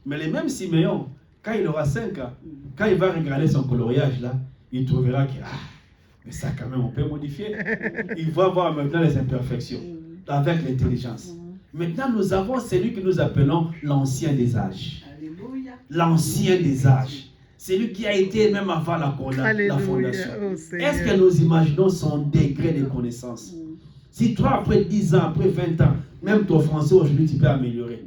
Mais le même Siméon, quand il aura 5 ans, quand il va regarder son coloriage là, il trouvera que, mais ça quand même, on peut modifier. Il va voir maintenant les imperfections, avec l'intelligence. Maintenant, nous avons celui que nous appelons l'ancien des âges. L'ancien des âges. Celui qui a été même avant la fondation. Oh, est-ce que nous imaginons son degré de connaissance? Si toi, après 10 ans, après 20 ans, même ton français aujourd'hui, tu peux améliorer.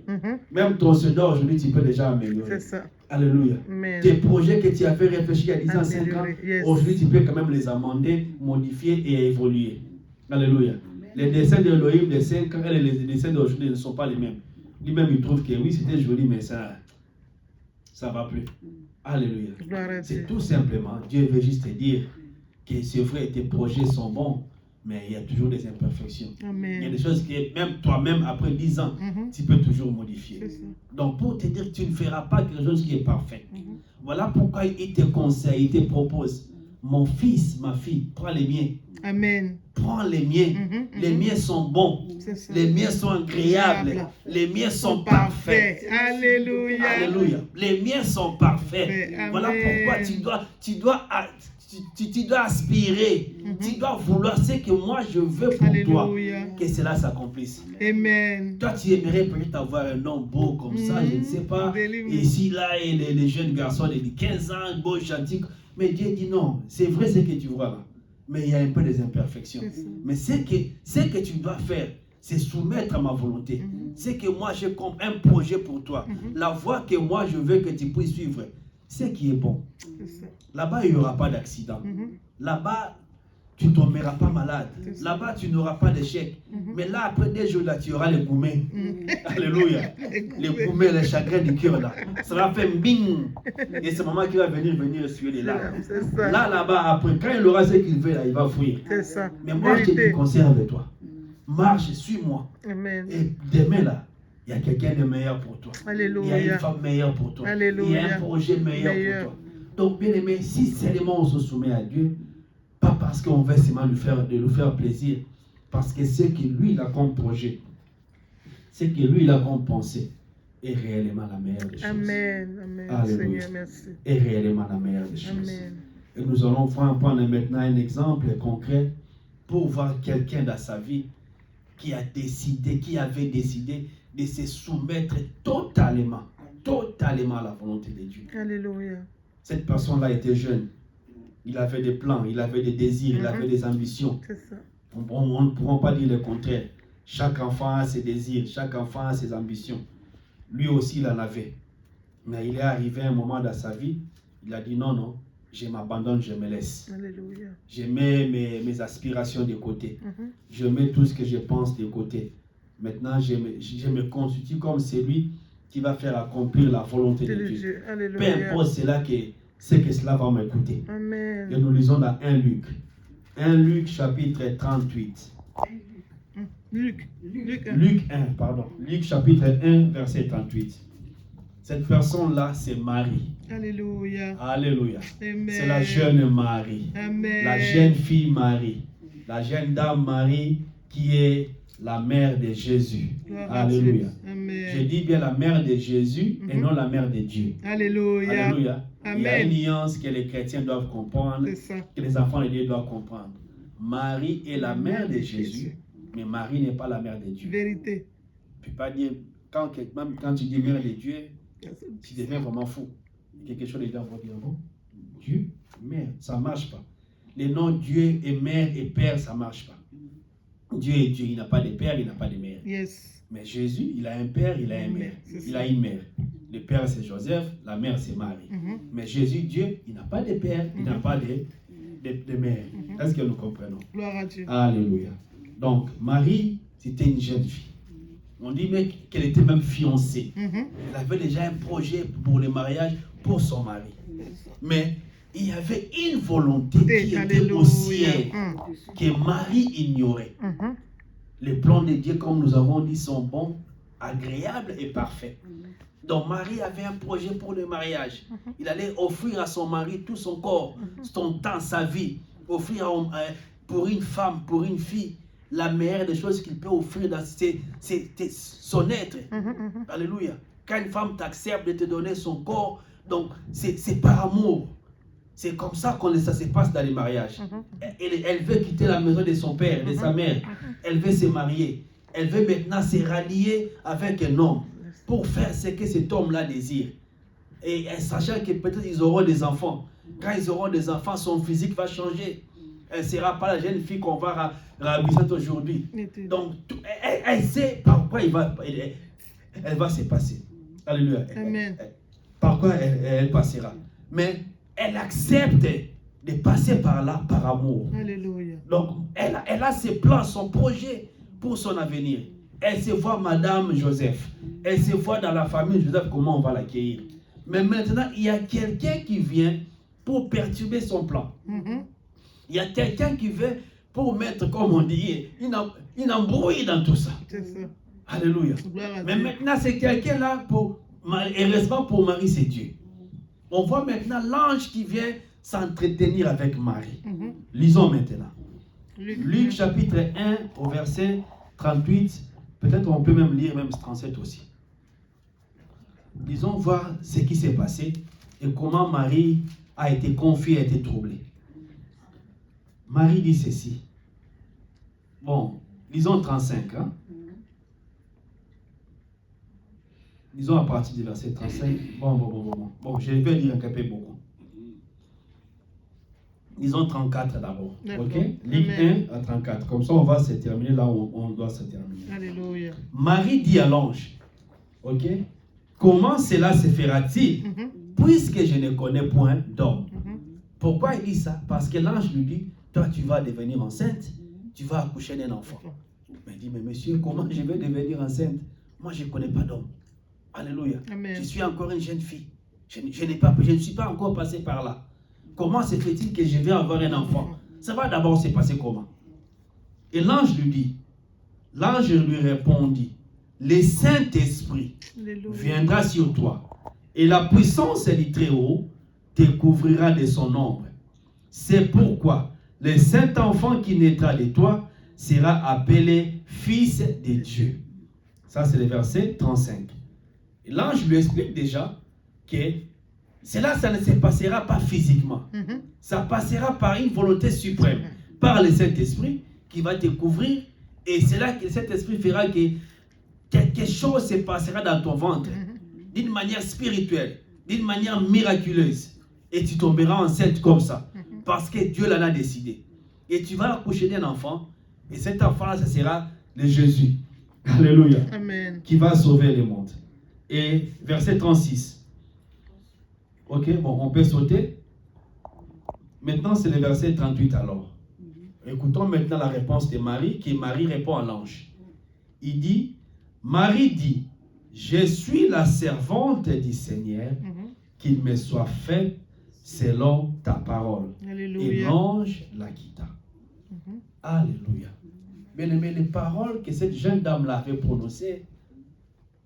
Même ton pseudo aujourd'hui, tu peux déjà améliorer. C'est ça. Alléluia. Amen. Tes projets que tu as fait réfléchir il y a 10 ans, 5 ans, Yes. aujourd'hui, tu peux quand même les amender, modifier et évoluer. Alléluia. Les dessins de Elohim de 5 ans et les dessins d'aujourd'hui ne sont pas les mêmes. Lui-même, il trouve que oui, c'était joli, mais ça ne va plus. Alléluia. C'est tout simplement, Dieu veut juste te dire que c'est vrai, tes projets sont bons, mais il y a toujours des imperfections. Amen. Il y a des choses que même toi-même, après 10 ans, tu peux toujours modifier. C'est ça. Donc pour te dire que tu ne feras pas quelque chose qui est parfait. Voilà pourquoi il te conseille, il te propose, mon fils, ma fille, prends les miens. Amen. Prends les miens. Les miens sont bons. Les miens sont agréables. Les miens sont parfaits. Alléluia. Alléluia. Les miens sont parfaits. Voilà pourquoi tu dois aspirer. Tu dois vouloir ce que moi je veux pour Alléluia. toi. Que cela s'accomplisse. Amen. Toi, tu aimerais peut-être avoir un nom beau comme ça, je ne sais pas. Ici, là, et les jeunes garçons de 15 ans, beau, gentil. Mais Dieu dit non. C'est vrai ce que tu vois là. Mais il y a un peu des imperfections. Mais ce que tu dois faire, c'est soumettre à ma volonté. C'est que moi, j'ai comme un projet pour toi. La voie que moi, je veux que tu puisses suivre, c'est qui est bon. Là-bas, il n'y aura pas d'accident. Là-bas, tu ne tomberas pas malade. Là-bas, tu n'auras pas d'échec. Mais là, après des jours, là, tu auras les gourmets. Alléluia. Les gourmets, les chagrins du cœur, là. Ça va faire bing. Et c'est maman qui va venir essuyer les larmes. Là-bas, après, quand il aura ce qu'il veut, là, il va fuir. C'est ça. Mais moi, je te dis, conserve-toi. Marche, suis-moi. Amen. Et demain, là, il y a quelqu'un de meilleur pour toi. Alléluia. Il y a une femme meilleure pour toi. Alléluia. Il y a un projet meilleur pour toi. Donc, bien aimé, si seulement on se soumet à Dieu, pas parce qu'on veut seulement lui faire plaisir, parce que ce que lui, il a comme projet, ce que lui, il a comme pensée, est réellement la meilleure des choses. Amen. Amen. Alléluia. Seigneur, merci. Est réellement la meilleure des choses. Amen. Et nous allons prendre maintenant un exemple concret pour voir quelqu'un dans sa vie qui avait décidé de se soumettre totalement à la volonté de Dieu. Alléluia. Cette personne-là était jeune. Il avait des plans, il avait des désirs, il avait des ambitions. C'est ça. On ne pourra pas dire le contraire. Chaque enfant a ses désirs, chaque enfant a ses ambitions. Lui aussi, il en avait. Mais il est arrivé à un moment dans sa vie, il a dit non, non, je m'abandonne, je me laisse. Alléluia. Je mets mes aspirations de côté. Mhm. Je mets tout ce que je pense de côté. Maintenant, je me constitue comme celui qui va faire accomplir la volonté C'est de le Dieu. Dieu. Peu Alléluia. importe c'est que cela va m'écouter. Et Amen. nous lisons dans 1 Luc. 1 Luc chapitre 38. Luc. Luc. Luc 1, pardon. Luc chapitre 1, verset 38. Cette personne-là, c'est Marie. Alléluia. Alléluia. Amen. C'est la jeune Marie. Amen. La jeune fille Marie. La jeune dame Marie qui est la mère de Jésus. Gloire à Alléluia. Dieu. Amen. Je dis bien la mère de Jésus et non la mère de Dieu. Alléluia. Alléluia. Il y a Amen. une nuance que les chrétiens doivent comprendre, C'est ça. que les enfants de Dieu doivent comprendre. Marie est la mère de Jésus, mais Marie n'est pas la mère de Dieu. Vérité. Tu ne peux pas dire, même quand tu dis mère de Dieu, tu deviens vraiment fou. Quelque chose, les gens vont dire, bon, Dieu, mère, ça ne marche pas. Les noms Dieu et mère et père, ça ne marche pas. Dieu est Dieu, il n'a pas de père, il n'a pas de mère. Yes. Mais Jésus, il a un père, il a une mère. C'est Il ça. a une mère. Le père, c'est Joseph, la mère, c'est Marie. Mhm. Mais Jésus, Dieu, il n'a pas de père, il n'a pas de mère. Est-ce que nous comprenons? Gloire à Dieu. Alléluia. Donc, Marie, c'était une jeune fille. On dit même qu'elle était même fiancée. Mhm. Elle avait déjà un projet pour le mariage pour son mari. Mais il y avait une volonté qui était au ciel, que Marie ignorait. Mhm. Les plans de Dieu, comme nous avons dit, sont bons, agréables et parfaits. Donc Marie avait un projet pour le mariage. Il allait offrir à son mari tout son corps, son temps, sa vie. Offrir pour une femme, pour une fille, la meilleure des choses qu'il peut offrir dans son être. Alléluia. Quand une femme t'accepte de te donner son corps, donc c'est par amour. C'est comme ça que ça se passe dans les mariages. Elle veut quitter la maison de son père, de sa mère. Elle veut se marier. Elle veut maintenant se rallier avec un homme pour faire ce que cet homme-là désire. Et sachant que peut-être ils auront des enfants. Quand ils auront des enfants, son physique va changer. Elle ne sera pas la jeune fille qu'on va rabaisser aujourd'hui. Donc, elle sait par quoi elle va se passer. Alléluia. Amen. Par quoi elle passera. Mais elle accepte de passer par là par amour. Alléluia. Donc, elle a ses plans, son projet pour son avenir. Elle se voit Madame Joseph. Elle se voit dans la famille Joseph, comment on va l'accueillir. Mais maintenant, il y a quelqu'un qui vient pour perturber son plan. Mhm. Il y a quelqu'un qui vient pour mettre, comme on dit, une embrouille dans tout ça. C'est ça. Alléluia. Gloire à Mais Dieu. maintenant, c'est quelqu'un-là, heureusement pour Marie, c'est Dieu. On voit maintenant l'ange qui vient s'entretenir avec Marie. Mhm. Lisons maintenant. Luc. Luc chapitre 1 au verset 38. Peut-être on peut même lire même 37 aussi. Disons voir ce qui s'est passé et comment Marie a été confiée, a été troublée. Marie dit ceci. Bon, lisons 35. Hein? Disons à partir du verset 35. Bon, je vais lire un peu beaucoup. Disons 34 d'abord. Ok? Luc 1 à 34. Comme ça, on va se terminer là où on doit se terminer. Alléluia. Marie dit à l'ange, ok? Comment cela se fera-t-il, Mhm. puisque je ne connais point d'homme? Mhm. Pourquoi il dit ça? Parce que l'ange lui dit, toi tu vas devenir enceinte, tu vas accoucher d'un enfant. Mais il dit, mais monsieur, comment je vais devenir enceinte? Moi je ne connais pas d'homme. Alléluia. Amen. Je suis encore une jeune fille. Je ne suis pas encore passé par là. Comment se fait-il que je vais avoir un enfant? Ça va d'abord se passer comment? Et l'ange lui répondit, le Saint-Esprit Alléluia. viendra sur toi, et la puissance du Très-Haut te couvrira de son ombre. C'est pourquoi le Saint-Enfant qui naîtra de toi sera appelé Fils de Dieu. Ça, c'est le verset 35. Et l'ange lui explique déjà que cela, ça ne se passera pas physiquement. Mhm. Ça passera par une volonté suprême, par le Saint-Esprit qui va te couvrir. Et c'est là que le Saint-Esprit fera que quelque chose se passera dans ton ventre, d'une manière spirituelle, d'une manière miraculeuse. Et tu tomberas enceinte comme ça. Parce que Dieu l'en a décidé. Et tu vas accoucher d'un enfant. Et cet enfant-là, ce sera de Jésus. Alléluia. Amen. Qui va sauver le monde. Et verset 36. Ok, bon, on peut sauter. Maintenant, c'est le verset 38 alors. Écoutons maintenant la réponse de Marie, qui Marie répond à l'ange. Il dit, Marie dit, je suis la servante du Seigneur, qu'il me soit fait selon ta parole. Alléluia. Et l'ange la quitta. Alléluia. Bien-aimé, les paroles que cette jeune dame-là avait prononcées,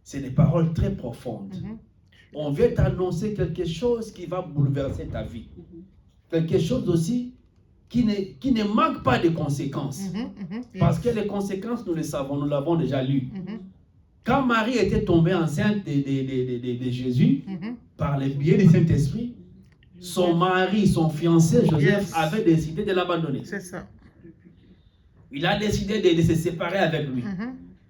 c'est des paroles très profondes. On vient t'annoncer quelque chose qui va bouleverser ta vie. Quelque chose aussi qui ne manque pas de conséquences. Parce que les conséquences, nous les savons, nous l'avons déjà lu. Quand Marie était tombée enceinte de Jésus, par le biais du Saint-Esprit, son mari, son fiancé Joseph, avait décidé de l'abandonner. C'est ça. Il a décidé de se séparer avec lui.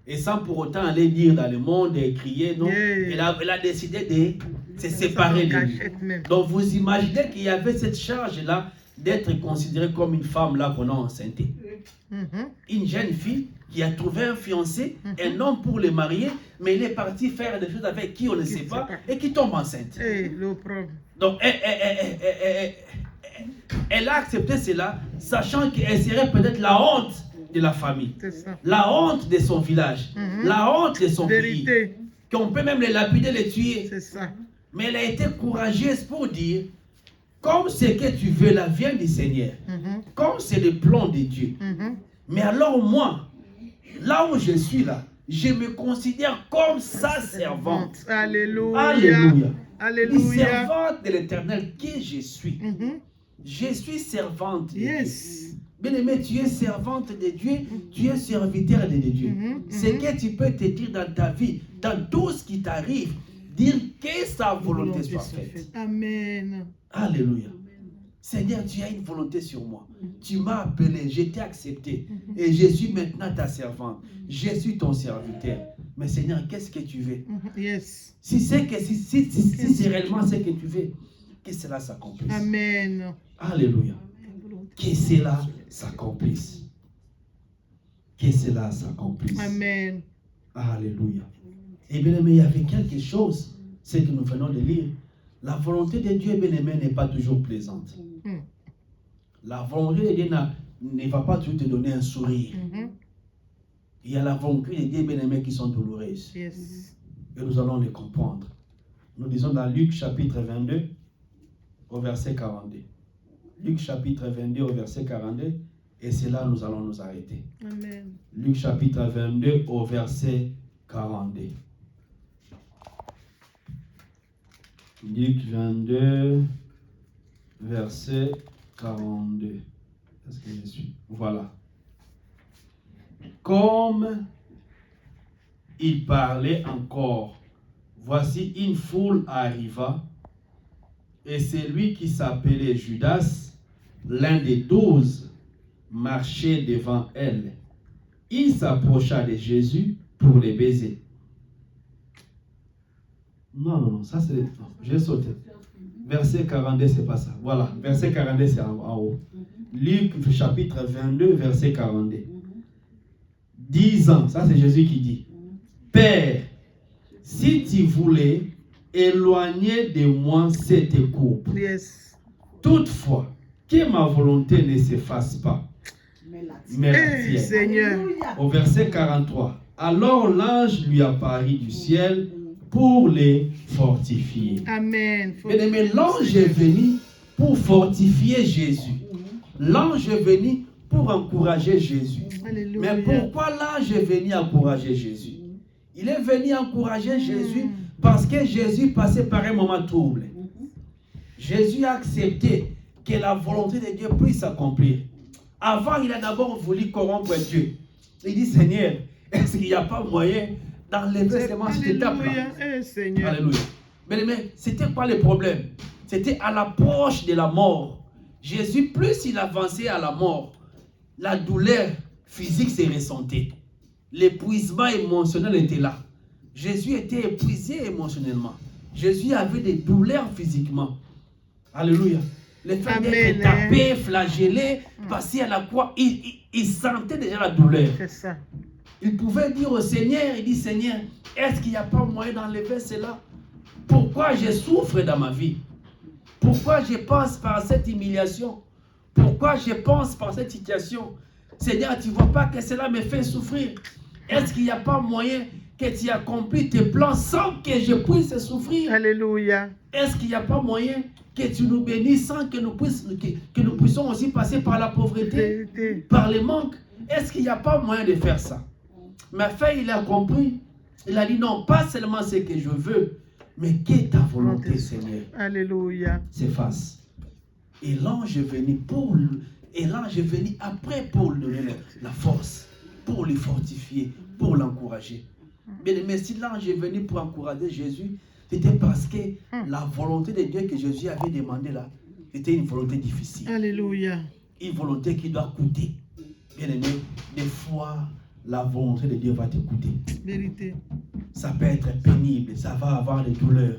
Et sans pour autant aller dire dans le monde et crier, non. Elle a décidé de se séparer de lui. Donc vous imaginez qu'il y avait cette charge-là d'être considérée comme une femme là qu'on a enceinte. Une jeune fille qui a trouvé un fiancé, un homme pour le marier, mais il est parti faire des choses avec qui on ne sait pas et qui tombe enceinte. Donc elle a accepté cela, sachant qu'elle serait peut-être la honte de la famille, la honte de son village, la honte de son pays, qu'on peut même les lapider, les tuer. Mais elle a été courageuse pour dire, comme ce que tu veux là vient du Seigneur, comme c'est le plan de Dieu. Mais alors moi, là où je suis là, je me considère comme sa servante. Alléluia. Alléluia. Alléluia. Servante de l'Éternel qui je suis. Je suis servante de Dieu. Bien-aimé, tu es servante de Dieu, tu es serviteur de Dieu. Ce que tu peux te dire dans ta vie, dans tout ce qui t'arrive, dire que sa volonté soit faite. Amen. Alléluia. Seigneur, tu as une volonté sur moi. Tu m'as appelé, je t'ai accepté. Et je suis maintenant ta servante. Je suis ton serviteur. Mais Seigneur, qu'est-ce que tu veux? Si c'est réellement ce que tu veux, que cela s'accomplisse. Amen. Alléluia. Que cela s'accomplisse. Que cela s'accomplisse. Amen. Alléluia. Et bien aimé, il y avait quelque chose, c'est que nous venons de lire. La volonté de Dieu, bien aimé, n'est pas toujours plaisante. La volonté de Dieu ne va pas toujours te donner un sourire. Il y a la volonté de Dieu, bien aimé, qui sont douloureuses. Et nous allons les comprendre. Nous disons dans Luc chapitre 22, au verset 42. Luc chapitre 22 au verset 42, et c'est là où nous allons nous arrêter. Amen. Luc chapitre 22 au verset 42. Luc 22, verset 42. Est-ce que je suis? Voilà. Comme il parlait encore, voici une foule arriva, et celui qui s'appelait Judas, l'un des 12, marchait devant elle. Il s'approcha de Jésus pour le baiser. Non, ça c'est... J'ai sauté. Verset 42, c'est pas ça. Voilà, verset 42, c'est en haut. Luc chapitre 22, verset 42. 10 ans, ça c'est Jésus qui dit, Père, si tu voulais éloigner de moi cette coupe, toutefois, que ma volonté ne se fasse pas, mais la tienne. Seigneur. Au verset 43, alors l'ange lui apparut du ciel pour les fortifier. Amen. Mais l'ange est venu pour fortifier Jésus. L'ange est venu pour encourager Jésus. Alléluia. Mais pourquoi l'ange est venu encourager Jésus? Il est venu encourager Jésus parce que Jésus passait par un moment trouble. Jésus a accepté que la volonté de Dieu puisse s'accomplir. Avant, il a d'abord voulu corrompre Dieu. Il dit, Seigneur, est-ce qu'il n'y a pas moyen d'enlever seulement cette étape-là? Alléluia. Mais c'était quoi le problème? C'était à l'approche de la mort. Jésus, plus il avançait à la mort, la douleur physique s'est ressentie. L'épuisement émotionnel était là. Jésus était épuisé émotionnellement. Jésus avait des douleurs physiquement. Alléluia. Le fait Amen. d'être tapé, flagellé, passé à la croix, il sentait déjà la douleur. C'est ça. Il pouvait dire au Seigneur, il dit, Seigneur, est-ce qu'il n'y a pas moyen d'enlever cela? Pourquoi je souffre dans ma vie? Pourquoi je passe par cette humiliation? Pourquoi je pense par cette situation? Seigneur, tu ne vois pas que cela me fait souffrir? Est-ce qu'il n'y a pas moyen que tu accomplisses tes plans sans que je puisse souffrir? Alléluia. Est-ce qu'il n'y a pas moyen que tu nous bénisses sans que nous puissions aussi passer par la pauvreté, Vérité. par les manques? Est-ce qu'il n'y a pas moyen de faire ça? Mais fait, il a compris. Il a dit non, pas seulement ce que je veux, mais que ta volonté, Seigneur, Alléluia. s'efface. Et l'ange est venu après pour lui donner la force, pour lui fortifier, pour l'encourager. Mais si l'ange est venu pour encourager Jésus, c'était parce que la volonté de Dieu que Jésus avait demandé là, c'était une volonté difficile. Alléluia. Une volonté qui doit coûter. Bien aimé, des fois, la volonté de Dieu va te coûter. Vérité. Ça peut être pénible, ça va avoir des douleurs.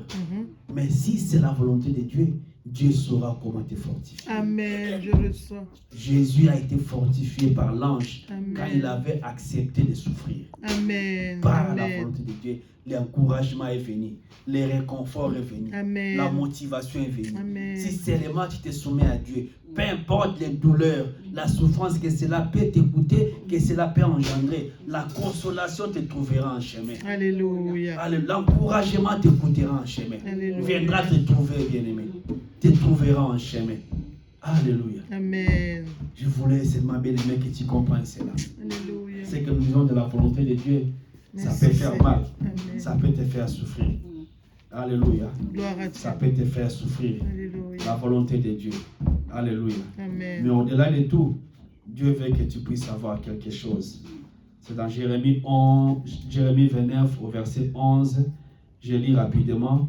Mais si c'est la volonté de Dieu, Dieu saura comment te fortifier. Amen. Je le sens. Jésus a été fortifié par l'ange Amen. quand il avait accepté de souffrir. Amen. Par la Amen. volonté de Dieu, l'encouragement est venu, le réconfort est venu, Amen. la motivation est venue. Amen. Si seulement tu te soumets à Dieu, peu importe les douleurs, la souffrance que cela peut t'écouter, que cela peut engendrer, la consolation te trouvera en chemin. Alléluia. L'encouragement t'écoutera en chemin. Alléluia. Viendra te trouver, bien-aimé. Te trouvera en chemin. Alléluia. Amen. Je voulais seulement, bien-aimé, que tu comprennes cela. Alléluia. C'est que nous vivons de la volonté de Dieu. Ça Merci, peut faire Seigneur. mal. Amen. Ça peut te faire souffrir. Alléluia. Gloire à Ça Dieu. peut te faire souffrir. Alléluia. La volonté de Dieu. Alléluia. Mais Amen. au-delà de tout, Dieu veut que tu puisses avoir quelque chose. C'est dans Jérémie 29 au verset 11. Je lis rapidement.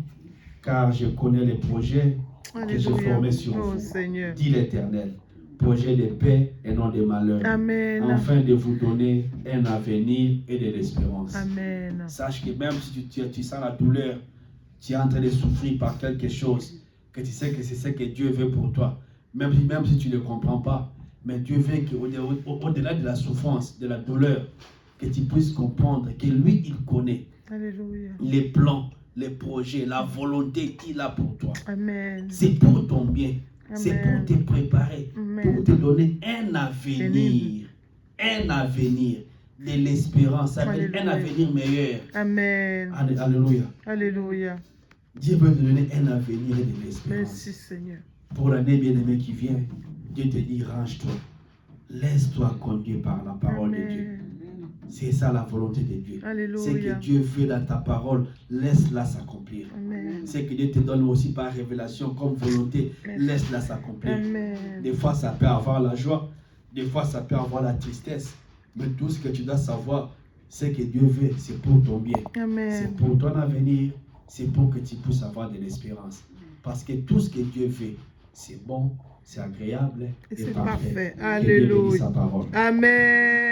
Car je connais les projets que j'ai Alléluia. formés sur Oh vous, Seigneur. dit l'Éternel. Projet de paix et non de malheur. Amen. Afin de vous donner un avenir et de l'espérance. Amen. Sache que même si tu sens la douleur, tu es en train de souffrir par quelque chose, que tu sais que c'est ce que Dieu veut pour toi, même si tu ne le comprends pas, mais Dieu veut qu'au-delà de la souffrance, de la douleur, que tu puisses comprendre que lui, il connaît Alléluia. les plans, les projets, la volonté qu'il a pour toi. Amen. C'est pour ton bien, c'est pour Amen. te préparer, Amen. pour te donner un avenir, de l'espérance, un Alléluia. avenir meilleur. Amen. Alléluia. Alléluia. Dieu veut te donner un avenir et de l'espérance. Merci Seigneur. Pour l'année bien-aimée qui vient, Dieu te dit, range-toi. Laisse-toi conduire par la parole de Dieu. Amen. C'est ça la volonté de Dieu. Alléluia. C'est que Dieu veut dans ta parole, laisse-la s'accomplir. Amen. C'est que Dieu te donne aussi par révélation comme volonté, Merci. laisse-la s'accomplir. Amen. Des fois, ça peut avoir la joie, des fois, ça peut avoir la tristesse. Mais tout ce que tu dois savoir, c'est que Dieu veut, c'est pour ton bien. Amen. C'est pour ton avenir, c'est pour que tu puisses avoir de l'espérance. Parce que tout ce que Dieu veut, c'est bon, c'est agréable Et et c'est parfait. parfait. Que Dieu bénisse Alléluia. sa parole. Amen.